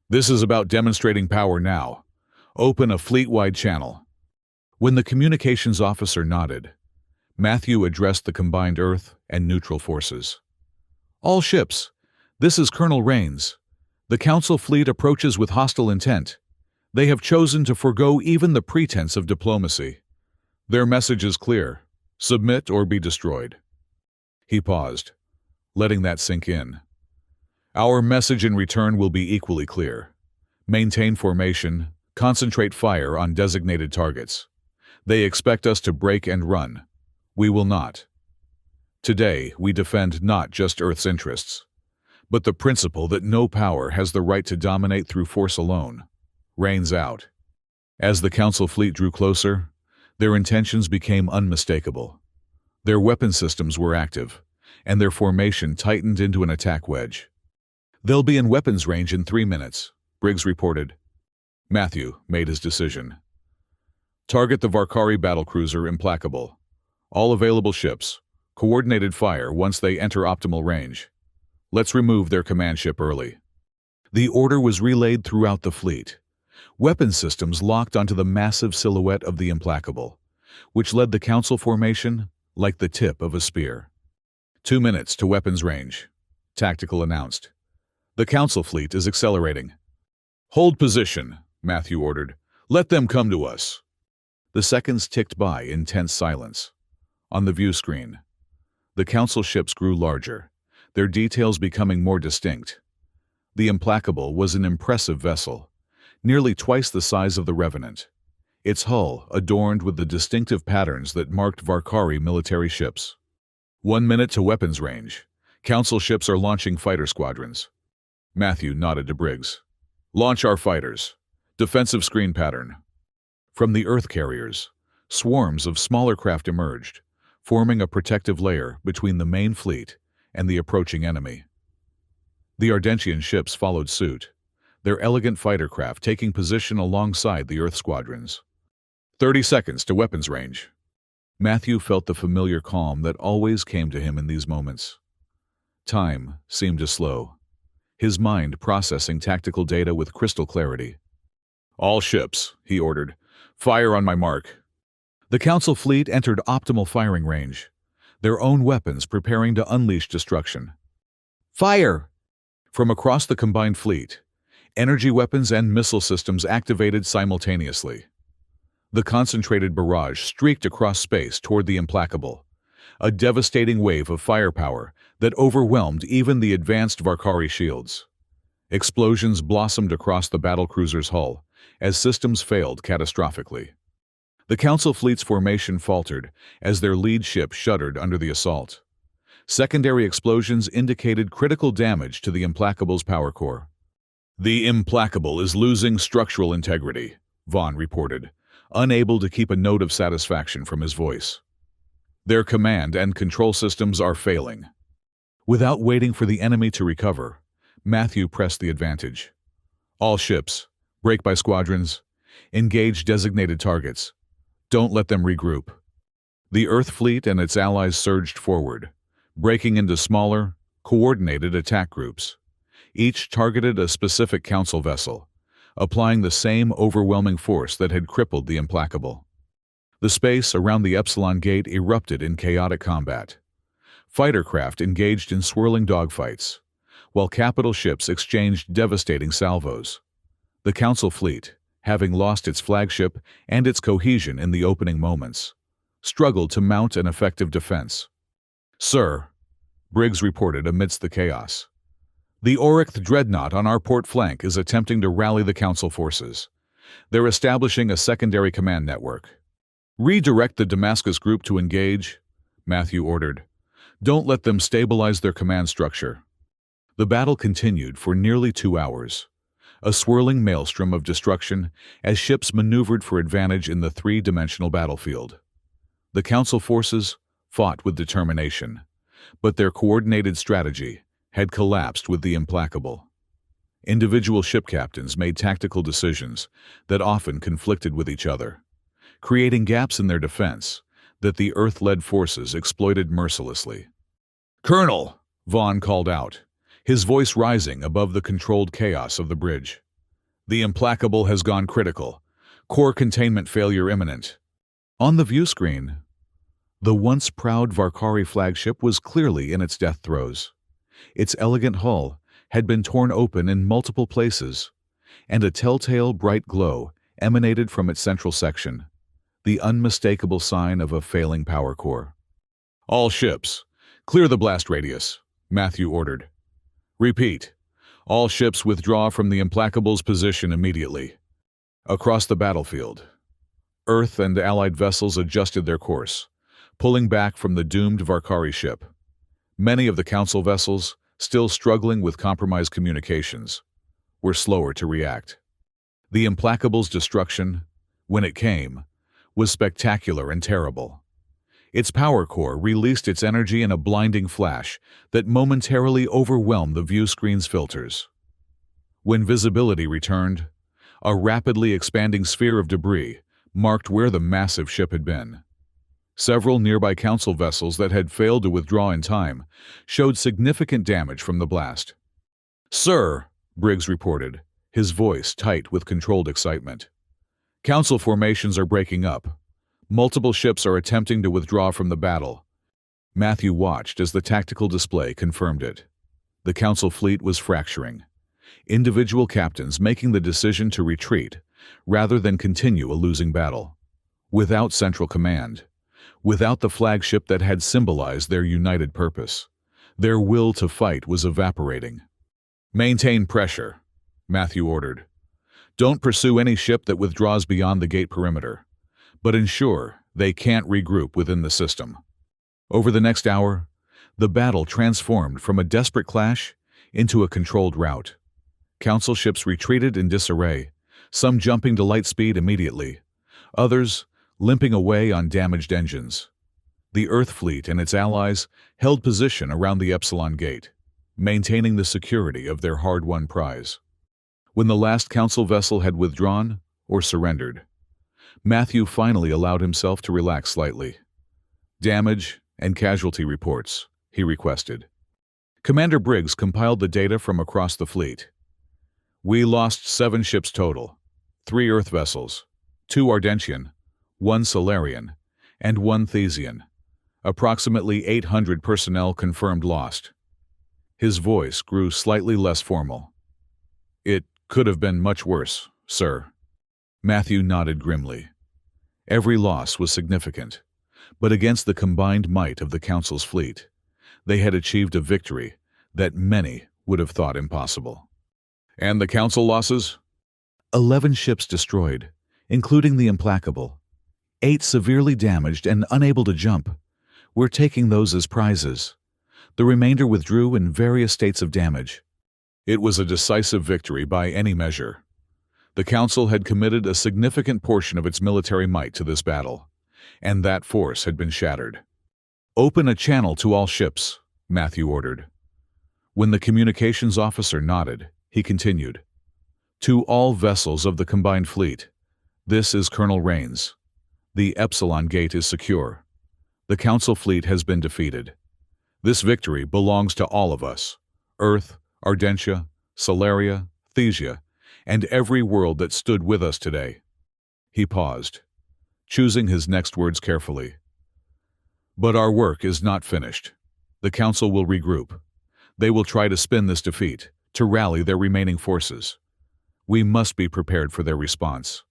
"This is about demonstrating power now. Open a fleet-wide channel." When the communications officer nodded, Matthew addressed the combined Earth and neutral forces. "All ships, this is Colonel Rains. The Council fleet approaches with hostile intent. They have chosen to forego even the pretense of diplomacy. Their message is clear: submit or be destroyed." He paused, letting that sink in. "Our message in return will be equally clear. Maintain formation, concentrate fire on designated targets. They expect us to break and run. We will not. Today, we defend not just Earth's interests, but the principle that no power has the right to dominate through force alone. Reigns out." As the Council fleet drew closer, their intentions became unmistakable. Their weapon systems were active, and their formation tightened into an attack wedge. "They'll be in weapons range in 3 minutes, Briggs reported. Matthew made his decision. "Target the Varkari battlecruiser Implacable. All available ships. Coordinated fire once they enter optimal range. Let's remove their command ship early." The order was relayed throughout the fleet. Weapon systems locked onto the massive silhouette of the Implacable, which led the Council formation like the tip of a spear. 2 minutes to weapons range, Tactical announced. "The Council fleet is accelerating." "Hold position," Matthew ordered. "Let them come to us." The seconds ticked by in tense silence. On the view screen, the Council ships grew larger, their details becoming more distinct. The Implacable was an impressive vessel, nearly twice the size of the Revenant, its hull adorned with the distinctive patterns that marked Varkari military ships. 1 minute to weapons range. Council ships are launching fighter squadrons. Matthew nodded to Briggs. "Launch our fighters. Defensive screen pattern." From the Earth carriers, swarms of smaller craft emerged, forming a protective layer between the main fleet and the approaching enemy. The Ardentian ships followed suit, their elegant fighter craft taking position alongside the Earth squadrons. 30 seconds to weapons range. Matthew felt the familiar calm that always came to him in these moments. Time seemed to slow, his mind processing tactical data with crystal clarity. "All ships," he ordered. "Fire on my mark." The Council fleet entered optimal firing range, their own weapons preparing to unleash destruction. "Fire!" From across the combined fleet, energy weapons and missile systems activated simultaneously. The concentrated barrage streaked across space toward the Implacable, a devastating wave of firepower that overwhelmed even the advanced Varkari shields. Explosions blossomed across the battlecruiser's hull as systems failed catastrophically. The Council fleet's formation faltered as their lead ship shuddered under the assault. Secondary explosions indicated critical damage to the Implacable's power core. "The Implacable is losing structural integrity," Vaughn reported, unable to keep a note of satisfaction from his voice. "Their command and control systems are failing." Without waiting for the enemy to recover, Matthew pressed the advantage. "All ships, break by squadrons, engage designated targets. Don't let them regroup." The Earth fleet and its allies surged forward, breaking into smaller, coordinated attack groups. Each targeted a specific council vessel, applying the same overwhelming force that had crippled the Implacable. The space around the Epsilon Gate erupted in chaotic combat. Fighter craft engaged in swirling dogfights, while capital ships exchanged devastating salvos. The Council fleet, having lost its flagship and its cohesion in the opening moments, struggled to mount an effective defense. "Sir," Briggs reported amidst the chaos, "the Oryx dreadnought on our port flank is attempting to rally the Council forces. They're establishing a secondary command network." "Redirect the Damascus group to engage," Matthew ordered. "Don't let them stabilize their command structure." The battle continued for nearly 2 hours, a swirling maelstrom of destruction as ships maneuvered for advantage in the three-dimensional battlefield. The Council forces fought with determination, but their coordinated strategy had collapsed with the Implacable. Individual ship captains made tactical decisions that often conflicted with each other, creating gaps in their defense that the Earth-led forces exploited mercilessly. "Colonel," Vaughn called out, his voice rising above the controlled chaos of the bridge. "The Implacable has gone critical. Core containment failure imminent." On the view screen, the once proud Varkari flagship was clearly in its death throes. Its elegant hull had been torn open in multiple places, and a telltale bright glow emanated from its central section, the unmistakable sign of a failing power core. "All ships, clear the blast radius," Matthew ordered. "Repeat, all ships withdraw from the Implacable's position immediately." Across the battlefield, Earth and Allied vessels adjusted their course, pulling back from the doomed Varkari ship. Many of the Council vessels, still struggling with compromised communications, were slower to react. The Implacable's destruction, when it came, was spectacular and terrible. Its power core released its energy in a blinding flash that momentarily overwhelmed the view screen's filters. When visibility returned, a rapidly expanding sphere of debris marked where the massive ship had been. Several nearby Council vessels that had failed to withdraw in time showed significant damage from the blast. "Sir," Briggs reported, his voice tight with controlled excitement, "Council formations are breaking up. Multiple ships are attempting to withdraw from the battle." Matthew watched as the tactical display confirmed it. The Council fleet was fracturing, individual captains making the decision to retreat rather than continue a losing battle. Without central command, without the flagship that had symbolized their united purpose, their will to fight was evaporating. "Maintain pressure," Matthew ordered. "Don't pursue any ship that withdraws beyond the gate perimeter, but ensure they can't regroup within the system." Over the next hour, the battle transformed from a desperate clash into a controlled rout. Council ships retreated in disarray, some jumping to light speed immediately, others limping away on damaged engines. The Earth fleet and its allies held position around the Epsilon Gate, maintaining the security of their hard-won prize. When the last Council vessel had withdrawn or surrendered, Matthew finally allowed himself to relax slightly. "Damage and casualty reports," he requested. Commander Briggs compiled the data from across the fleet. "We lost 7 ships total, 3 Earth vessels, 2 Ardentian, 1 Solarian, and 1 Thesian. Approximately 800 personnel confirmed lost." His voice grew slightly less formal. "It could have been much worse, sir." Matthew nodded grimly. Every loss was significant, but against the combined might of the Council's fleet, they had achieved a victory that many would have thought impossible. "And the Council losses?" 11 ships destroyed, including the Implacable. 8 severely damaged and unable to jump. We're taking those as prizes. The remainder withdrew in various states of damage. It was a decisive victory by any measure. The Council had committed a significant portion of its military might to this battle, and that force had been shattered. "Open a channel to all ships," Matthew ordered. When the communications officer nodded, he continued, "To all vessels of the combined fleet, this is Colonel Rains. The Epsilon Gate is secure. The Council fleet has been defeated. This victory belongs to all of us: Earth, Ardentia, Solaria, Thesia, and every world that stood with us today. He paused, choosing his next words carefully. But our work is not finished. The Council will regroup. They will try to spin this defeat, to rally their remaining forces. We must be prepared for their response.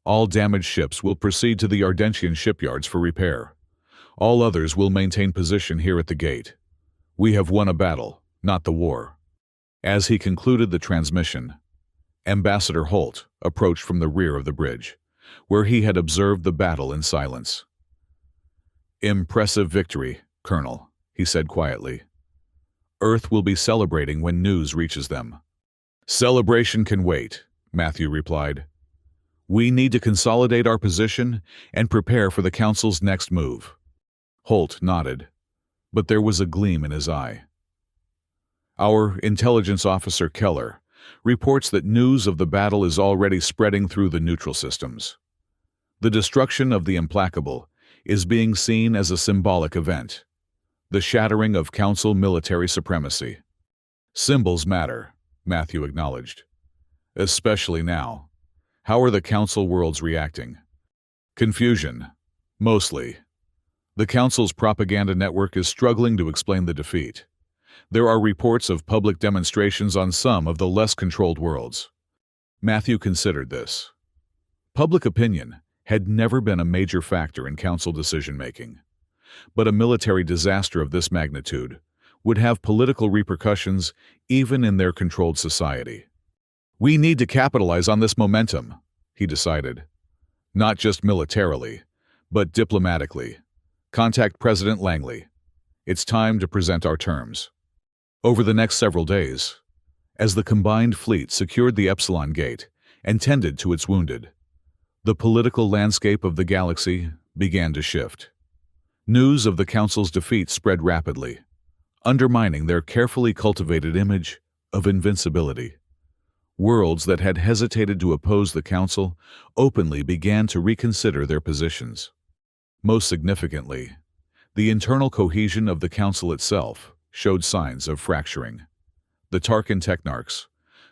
All damaged ships will proceed to the Ardentian shipyards for repair. All others will maintain position here at the gate. We have won a battle, not the war. As he concluded the transmission, Ambassador Holt approached from the rear of the bridge, where he had observed the battle in silence. "Impressive victory, Colonel," he said quietly. "Earth will be celebrating when news reaches them." "Celebration can wait," Matthew replied. "We need to consolidate our position and prepare for the Council's next move." Holt nodded, but there was a gleam in his eye. "Our intelligence officer Keller reports that news of the battle is already spreading through the neutral systems. The destruction of the implacable is being seen as a symbolic event, the shattering of Council military supremacy." "Symbols matter," Matthew acknowledged. "Especially now. How are the Council worlds reacting?" "Confusion, mostly. The Council's propaganda network is struggling to explain the defeat. There are reports of public demonstrations on some of the less controlled worlds." Matthew considered this. Public opinion had never been a major factor in Council decision-making. But a military disaster of this magnitude would have political repercussions even in their controlled society. "We need to capitalize on this momentum," he decided. "Not just militarily, but diplomatically. Contact President Langley. It's time to present our terms." Over the next several days, as the combined fleet secured the Epsilon Gate and tended to its wounded, the political landscape of the galaxy began to shift. News of the Council's defeat spread rapidly, undermining their carefully cultivated image of invincibility. Worlds that had hesitated to oppose the Council openly began to reconsider their positions. Most significantly, the internal cohesion of the Council itself showed signs of fracturing. The Tarkin Technarchs,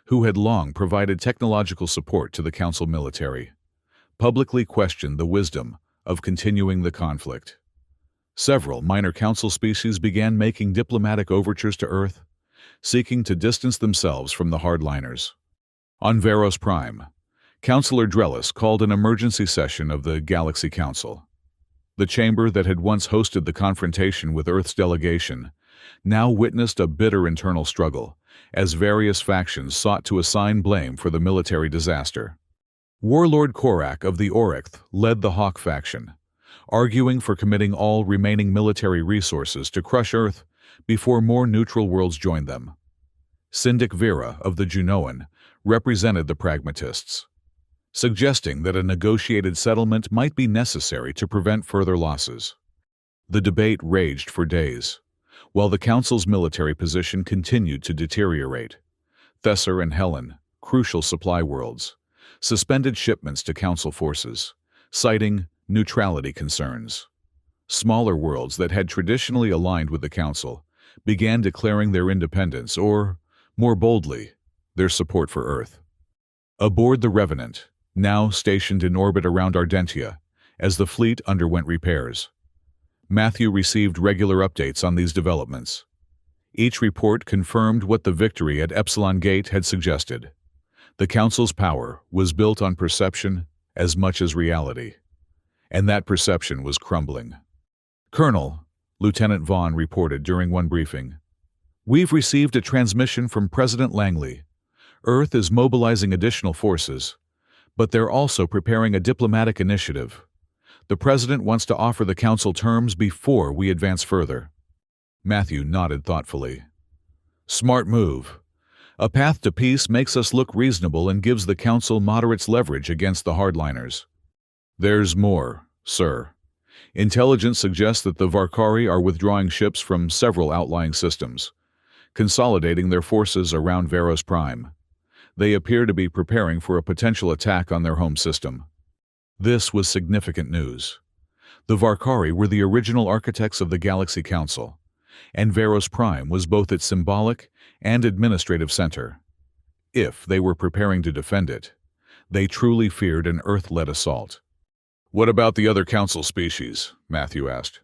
who had long provided technological support to the Council military, publicly questioned the wisdom of continuing the conflict. Several minor Council species began making diplomatic overtures to Earth, seeking to distance themselves from the hardliners. On Veros Prime, Councillor Drellis called an emergency session of the Galaxy Council. The chamber that had once hosted the confrontation with Earth's delegation now witnessed a bitter internal struggle as various factions sought to assign blame for the military disaster. Warlord Korak of the Orycth led the Hawk faction, arguing for committing all remaining military resources to crush Earth before more neutral worlds joined them. Syndic Vera of the Junoan represented the pragmatists, suggesting that a negotiated settlement might be necessary to prevent further losses. The debate raged for days, while the Council's military position continued to deteriorate. Thesser and Helen, crucial supply worlds, suspended shipments to Council forces, citing neutrality concerns. Smaller worlds that had traditionally aligned with the Council began declaring their independence or, more boldly, their support for Earth. Aboard the Revenant, now stationed in orbit around Ardentia, as the fleet underwent repairs, Matthew received regular updates on these developments. Each report confirmed what the victory at Epsilon Gate had suggested. The Council's power was built on perception as much as reality, and that perception was crumbling. "Colonel," Lieutenant Vaughn reported during one briefing, "we've received a transmission from President Langley. Earth is mobilizing additional forces, but they're also preparing a diplomatic initiative. The President wants to offer the Council terms before we advance further." Matthew nodded thoughtfully. "Smart move. A path to peace makes us look reasonable and gives the Council moderates leverage against the hardliners." "There's more, sir. Intelligence suggests that the Varkari are withdrawing ships from several outlying systems, consolidating their forces around Veros Prime. They appear to be preparing for a potential attack on their home system." This was significant news. The Varkari were the original architects of the Galaxy Council, and Veros Prime was both its symbolic and administrative center. If they were preparing to defend it, they truly feared an Earth-led assault. "What about the other Council species?" Matthew asked.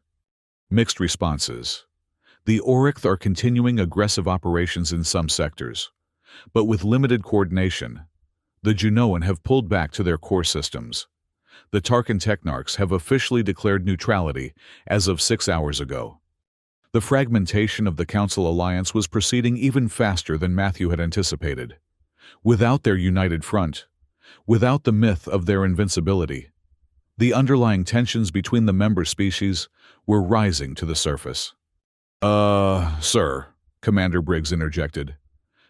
Mixed responses. The Oryx are continuing aggressive operations in some sectors, but with limited coordination. The Junoan have pulled back to their core systems. The Tarkan Technarchs have officially declared neutrality as of 6 hours ago. The fragmentation of the Council alliance was proceeding even faster than Matthew had anticipated. Without their united front, without the myth of their invincibility, the underlying tensions between the member species were rising to the surface. Sir," Commander Briggs interjected.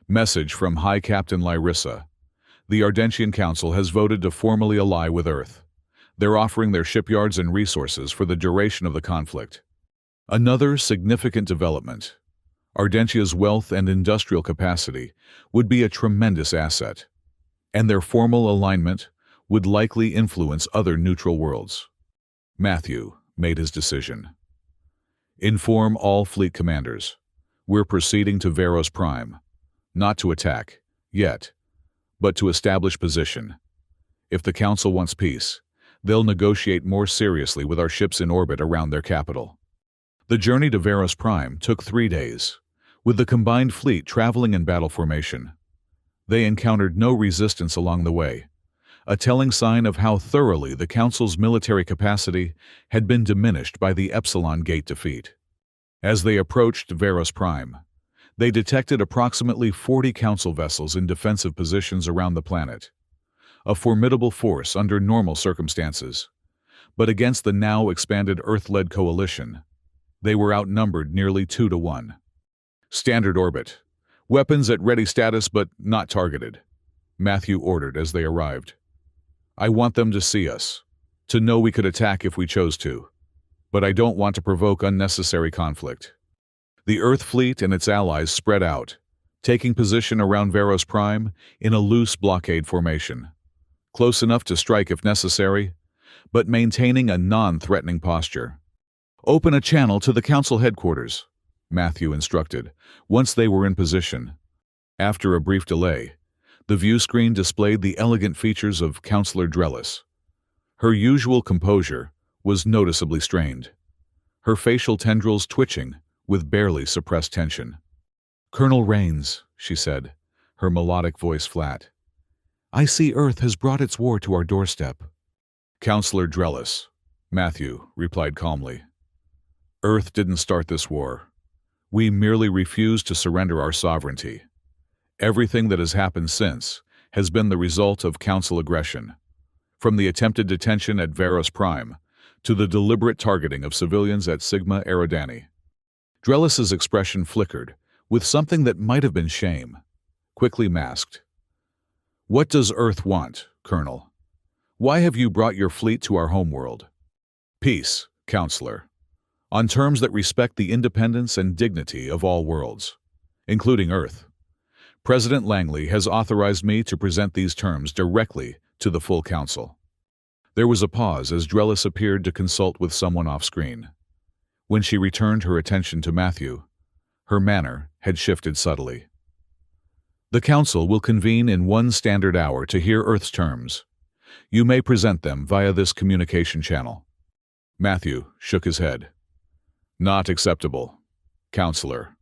"Message from High Captain Lyrissa. The Ardentian Council has voted to formally ally with Earth. They're offering their shipyards and resources for the duration of the conflict." Another significant development. Ardentia's wealth and industrial capacity would be a tremendous asset, and their formal alignment would likely influence other neutral worlds. Matthew made his decision. "Inform all fleet commanders. We're proceeding to Veros Prime, not to attack, yet, but to establish position. If the Council wants peace, they'll negotiate more seriously with our ships in orbit around their capital." The journey to Veros Prime took 3 days, with the combined fleet traveling in battle formation. They encountered no resistance along the way, a telling sign of how thoroughly the Council's military capacity had been diminished by the Epsilon Gate defeat. As they approached Veros Prime, they detected approximately 40 Council vessels in defensive positions around the planet. A formidable force under normal circumstances. But against the now expanded Earth-led coalition, they were outnumbered nearly 2 to 1. "Standard orbit. Weapons at ready status but not targeted," Matthew ordered as they arrived. "I want them to see us, to know we could attack if we chose to, but I don't want to provoke unnecessary conflict." The Earth fleet and its allies spread out, taking position around Veros Prime in a loose blockade formation, close enough to strike if necessary, but maintaining a non-threatening posture. "Open a channel to the Council headquarters," Matthew instructed, once they were in position. After a brief delay, the view screen displayed the elegant features of Councillor Drellis. Her usual composure was noticeably strained, her facial tendrils twitching with barely suppressed tension. "Colonel Rains," she said, her melodic voice flat, "I see Earth has brought its war to our doorstep." "Councillor Drellis," Matthew replied calmly. "Earth didn't start this war. We merely refused to surrender our sovereignty. Everything that has happened since has been the result of Council aggression, from the attempted detention at Veros Prime to the deliberate targeting of civilians at Sigma Eridani." Drellis's expression flickered with something that might have been shame, quickly masked. "What does Earth want, Colonel? Why have you brought your fleet to our homeworld?" "Peace, Counselor, on terms that respect the independence and dignity of all worlds, including Earth. President Langley has authorized me to present these terms directly to the full Council." There was a pause as Drellis appeared to consult with someone off-screen. When she returned her attention to Matthew, her manner had shifted subtly. "The Council will convene in 1 standard hour to hear Earth's terms. You may present them via this communication channel." Matthew shook his head. "Not acceptable, Counselor.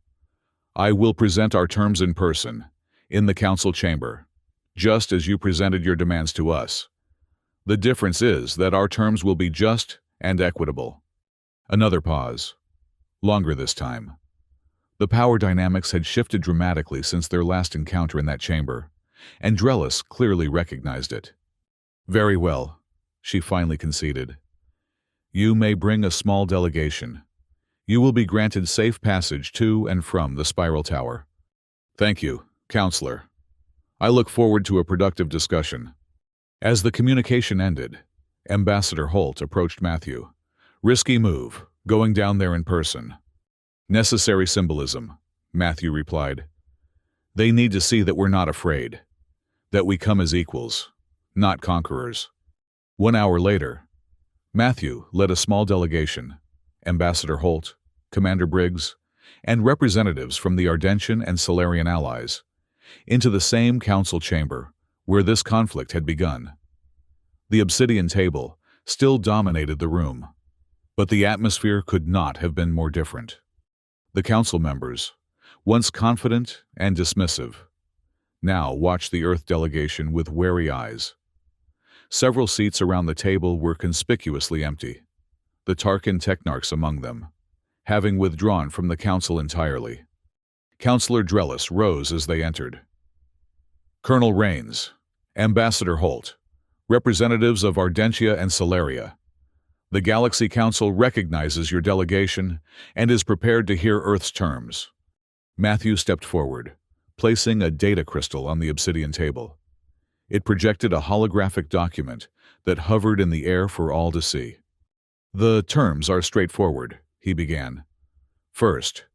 I will present our terms in person, in the Council chamber, just as you presented your demands to us. The difference is that our terms will be just and equitable." Another pause. Longer this time. The power dynamics had shifted dramatically since their last encounter in that chamber, and Drellis clearly recognized it. "Very well," she finally conceded. "You may bring a small delegation. You will be granted safe passage to and from the Spiral Tower." "Thank you, Counselor. I look forward to a productive discussion." As the communication ended, Ambassador Holt approached Matthew. "Risky move, going down there in person." "Necessary symbolism," Matthew replied. "They need to see that we're not afraid, that we come as equals, not conquerors." 1 hour later, Matthew led a small delegation, Ambassador Holt, Commander Briggs, and representatives from the Ardentian and Solarian allies, into the same council chamber where this conflict had begun. The obsidian table still dominated the room, but the atmosphere could not have been more different. The council members, once confident and dismissive, now watched the Earth delegation with wary eyes. Several seats around the table were conspicuously empty, the Tarkin technarchs among them, having withdrawn from the council entirely. Councillor Drellis rose as they entered. Colonel Rains, Ambassador Holt, representatives of Ardentia and Celeria, the Galaxy Council recognizes your delegation and is prepared to hear Earth's terms. Matthew stepped forward, placing a data crystal on the obsidian table. It projected a holographic document that hovered in the air for all to see. The terms are straightforward, he began. First,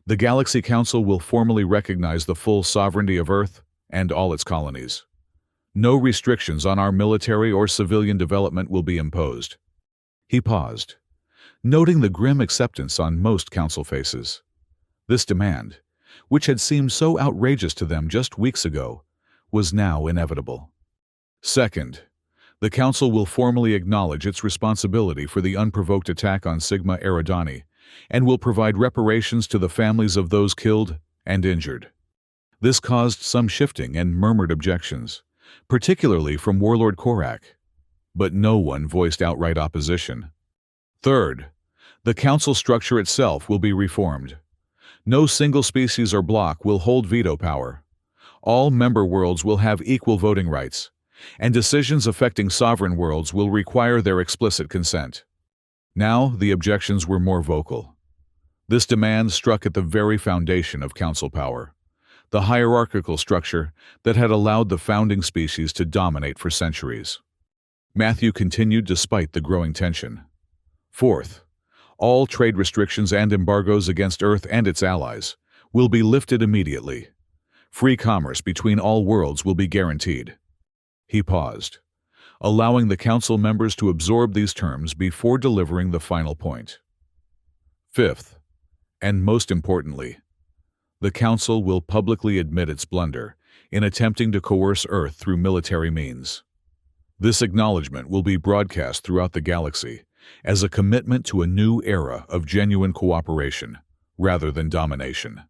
the Galaxy Council will formally recognize the full sovereignty of Earth and all its colonies. No restrictions on our military or civilian development will be imposed. He paused, noting the grim acceptance on most council faces. This demand, which had seemed so outrageous to them just weeks ago, was now inevitable. Second, the Council will formally acknowledge its responsibility for the unprovoked attack on Sigma Eridani and will provide reparations to the families of those killed and injured. This caused some shifting and murmured objections, particularly from Warlord Korak, but no one voiced outright opposition. Third, the Council structure itself will be reformed. No single species or bloc will hold veto power. All member worlds will have equal voting rights, and decisions affecting sovereign worlds will require their explicit consent. Now the objections were more vocal. This demand struck at the very foundation of Council power, the hierarchical structure that had allowed the founding species to dominate for centuries. Matthew continued despite the growing tension. Fourth, all trade restrictions and embargoes against Earth and its allies will be lifted immediately. Free commerce between all worlds will be guaranteed. He paused, allowing the Council members to absorb these terms before delivering the final point. Fifth, and most importantly, the Council will publicly admit its blunder in attempting to coerce Earth through military means. This acknowledgement will be broadcast throughout the galaxy as a commitment to a new era of genuine cooperation rather than domination.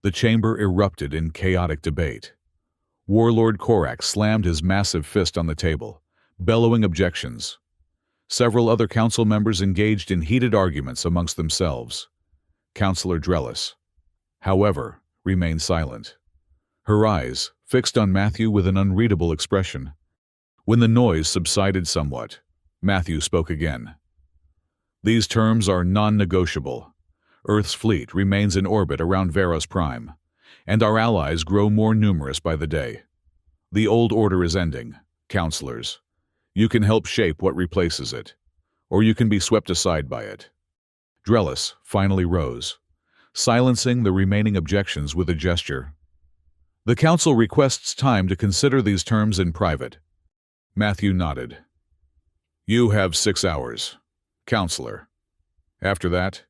The chamber erupted in chaotic debate. Warlord Korak slammed his massive fist on the table, bellowing objections. Several other council members engaged in heated arguments amongst themselves. Councillor Drellis, however, remained silent, her eyes fixed on Matthew with an unreadable expression. When the noise subsided somewhat, Matthew spoke again. These terms are non-negotiable. Earth's fleet remains in orbit around Veros Prime, and our allies grow more numerous by the day. The old order is ending, councillors. You can help shape what replaces it, or you can be swept aside by it. Drellis finally rose, silencing the remaining objections with a gesture. The Council requests time to consider these terms in private. Matthew nodded. You have 6 hours, Councillor. After that,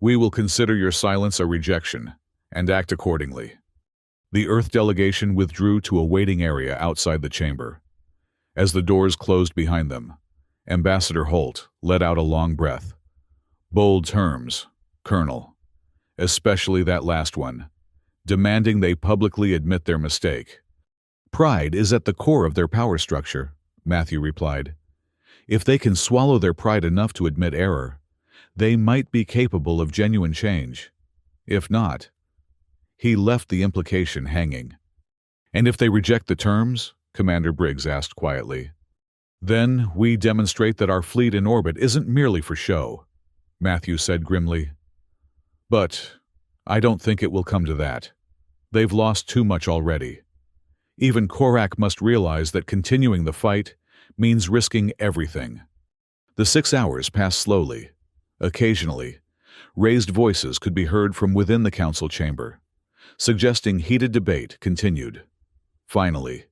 we will consider your silence a rejection and act accordingly. The Earth delegation withdrew to a waiting area outside the chamber. As the doors closed behind them, Ambassador Holt let out a long breath. Bold terms, Colonel, especially that last one, demanding they publicly admit their mistake. Pride is at the core of their power structure, Matthew replied. If they can swallow their pride enough to admit error, they might be capable of genuine change. If not, he left the implication hanging. And if they reject the terms, Commander Briggs asked quietly, then we demonstrate that our fleet in orbit isn't merely for show, Matthew said grimly. But I don't think it will come to that. They've lost too much already. Even Korak must realize that continuing the fight means risking everything. The 6 hours passed slowly. Occasionally, raised voices could be heard from within the council chamber, suggesting heated debate continued. Finally,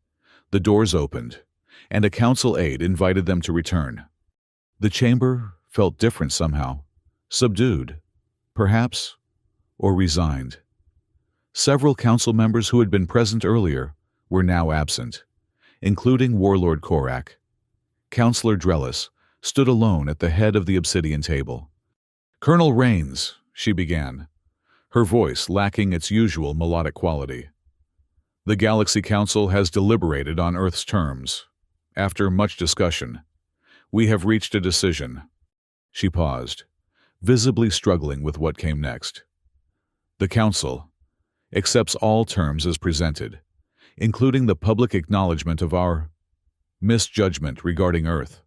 the doors opened, and a council aide invited them to return. The chamber felt different somehow, subdued, perhaps, or resigned. Several council members who had been present earlier were now absent, including Warlord Korak. Councillor Drellis stood alone at the head of the obsidian table. "Colonel Rains," she began, her voice lacking its usual melodic quality. "The Galaxy Council has deliberated on Earth's terms. After much discussion, we have reached a decision." She paused, visibly struggling with what came next. "The Council accepts all terms as presented, including the public acknowledgement of our misjudgment regarding Earth."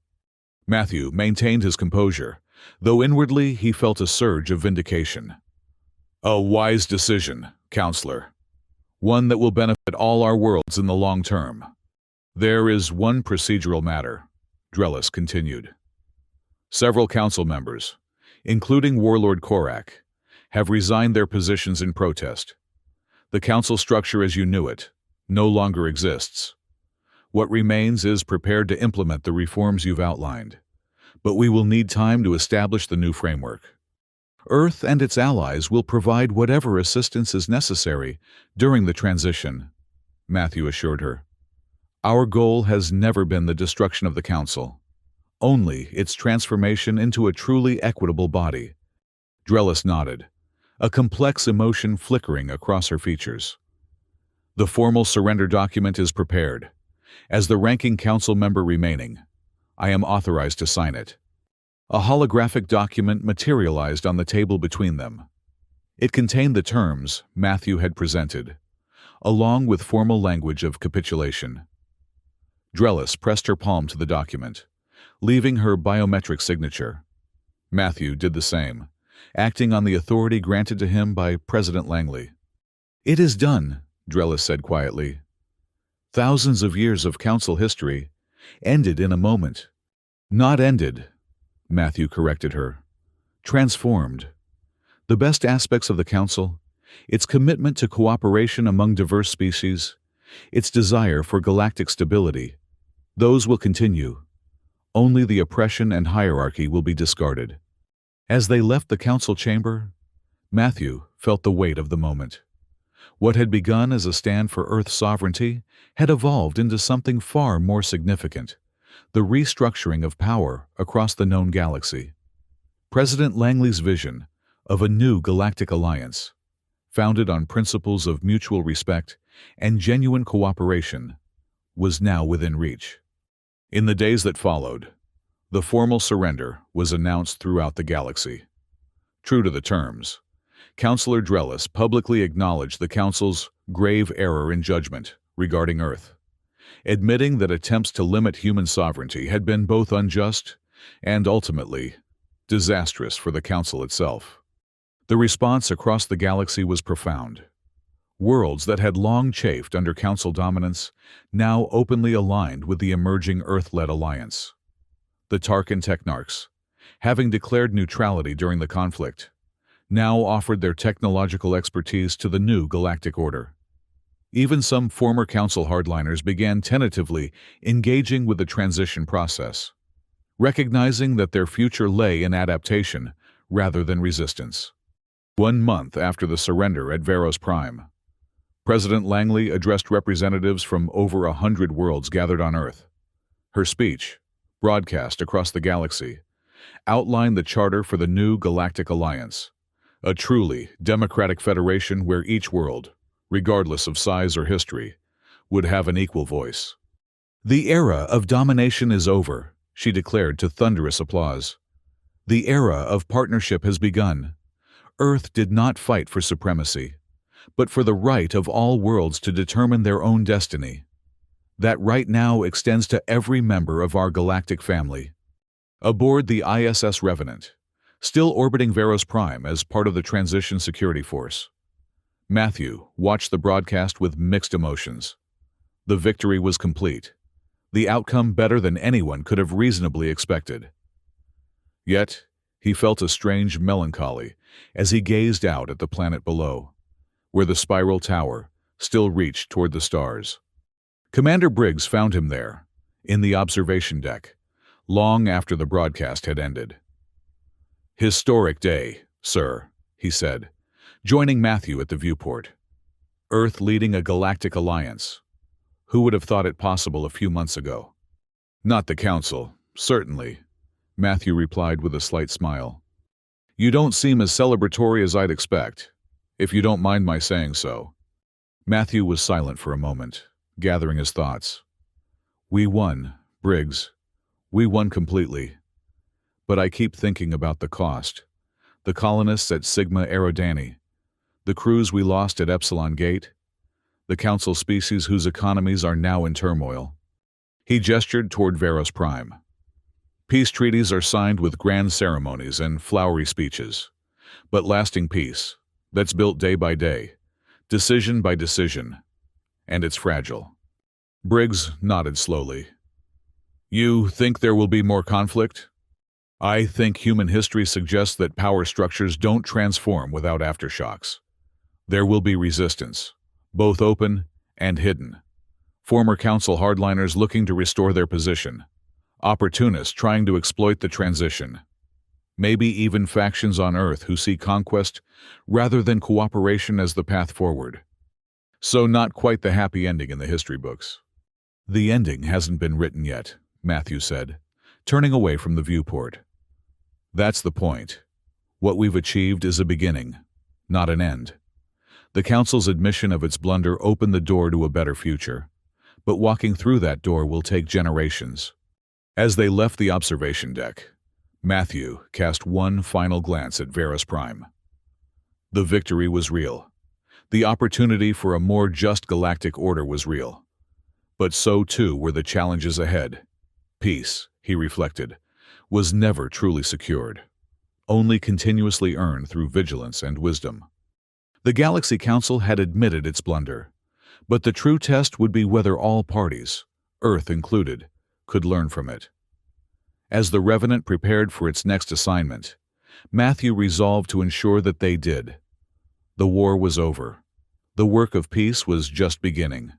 Matthew maintained his composure, though inwardly he felt a surge of vindication. "A wise decision, Counselor. One that will benefit all our worlds in the long term. There is one procedural matter," Drellis continued. "Several council members, including Warlord Korak, have resigned their positions in protest. The council structure as you knew it no longer exists. What remains is prepared to implement the reforms you've outlined, but we will need time to establish the new framework. Earth and its allies will provide whatever assistance is necessary during the transition," Matthew assured her. "Our goal has never been the destruction of the Council, only its transformation into a truly equitable body." Drellis nodded, a complex emotion flickering across her features. "The formal surrender document is prepared. As the ranking council member remaining, I am authorized to sign it." A holographic document materialized on the table between them. It contained the terms Matthew had presented, along with formal language of capitulation. Drellis pressed her palm to the document, leaving her biometric signature. Matthew did the same, acting on the authority granted to him by President Langley. "It is done," Drellis said quietly. "Thousands of years of council history ended in a moment." "Not ended," Matthew corrected her. "Transformed. The best aspects of the Council, its commitment to cooperation among diverse species, its desire for galactic stability, those will continue. Only the oppression and hierarchy will be discarded." As they left the Council chamber, Matthew felt the weight of the moment. What had begun as a stand for Earth's sovereignty had evolved into something far more significant: the restructuring of power across the known galaxy. President Langley's vision of a new galactic alliance, founded on principles of mutual respect and genuine cooperation, was now within reach. In the days that followed, the formal surrender was announced throughout the galaxy. True to the terms, Councillor Drellis publicly acknowledged the Council's grave error in judgment regarding Earth, admitting that attempts to limit human sovereignty had been both unjust and, ultimately, disastrous for the Council itself. The response across the galaxy was profound. Worlds that had long chafed under Council dominance now openly aligned with the emerging Earth-led alliance. The Tarkin Technarchs, having declared neutrality during the conflict, now offered their technological expertise to the new galactic order. Even some former Council hardliners began tentatively engaging with the transition process, recognizing that their future lay in adaptation rather than resistance. 1 month after the surrender at Veros Prime, President Langley addressed representatives from over 100 worlds gathered on Earth. Her speech, broadcast across the galaxy, outlined the charter for the new Galactic Alliance, a truly democratic federation where each world, regardless of size or history, would have an equal voice. "The era of domination is over," she declared to thunderous applause. "The era of partnership has begun. Earth did not fight for supremacy, but for the right of all worlds to determine their own destiny. That right now extends to every member of our galactic family." Aboard the ISS Revenant, still orbiting Veros Prime as part of the Transition Security Force, Matthew watched the broadcast with mixed emotions. The victory was complete, the outcome better than anyone could have reasonably expected. Yet, he felt a strange melancholy as he gazed out at the planet below, where the spiral tower still reached toward the stars. Commander Briggs found him there, in the observation deck, long after the broadcast had ended. "Historic day, sir," he said, joining Matthew at the viewport. Earth leading a galactic alliance. Who would have thought it possible a few months ago? Not the Council, certainly, Matthew replied with a slight smile. You don't seem as celebratory as I'd expect, if you don't mind my saying so. Matthew was silent for a moment, gathering his thoughts. We won, Briggs. We won completely. But I keep thinking about the cost. The colonists at Sigma Eridani, the crews we lost at Epsilon Gate, the Council species whose economies are now in turmoil. He gestured toward Veros Prime. Peace treaties are signed with grand ceremonies and flowery speeches. But lasting peace, that's built day by day, decision by decision, and it's fragile. Briggs nodded slowly. You think there will be more conflict? I think human history suggests that power structures don't transform without aftershocks. There will be resistance, both open and hidden. Former Council hardliners looking to restore their position. Opportunists trying to exploit the transition. Maybe even factions on Earth who see conquest rather than cooperation as the path forward. So not quite the happy ending in the history books. The ending hasn't been written yet, Matthew said, turning away from the viewport. That's the point. What we've achieved is a beginning, not an end. The Council's admission of its blunder opened the door to a better future, but walking through that door will take generations. As they left the observation deck, Matthew cast one final glance at Veros Prime. The victory was real. The opportunity for a more just galactic order was real. But so too were the challenges ahead. Peace, he reflected, was never truly secured, only continuously earned through vigilance and wisdom. The Galaxy Council had admitted its blunder, but the true test would be whether all parties, Earth included, could learn from it. As the Revenant prepared for its next assignment, Matthew resolved to ensure that they did. The war was over. The work of peace was just beginning.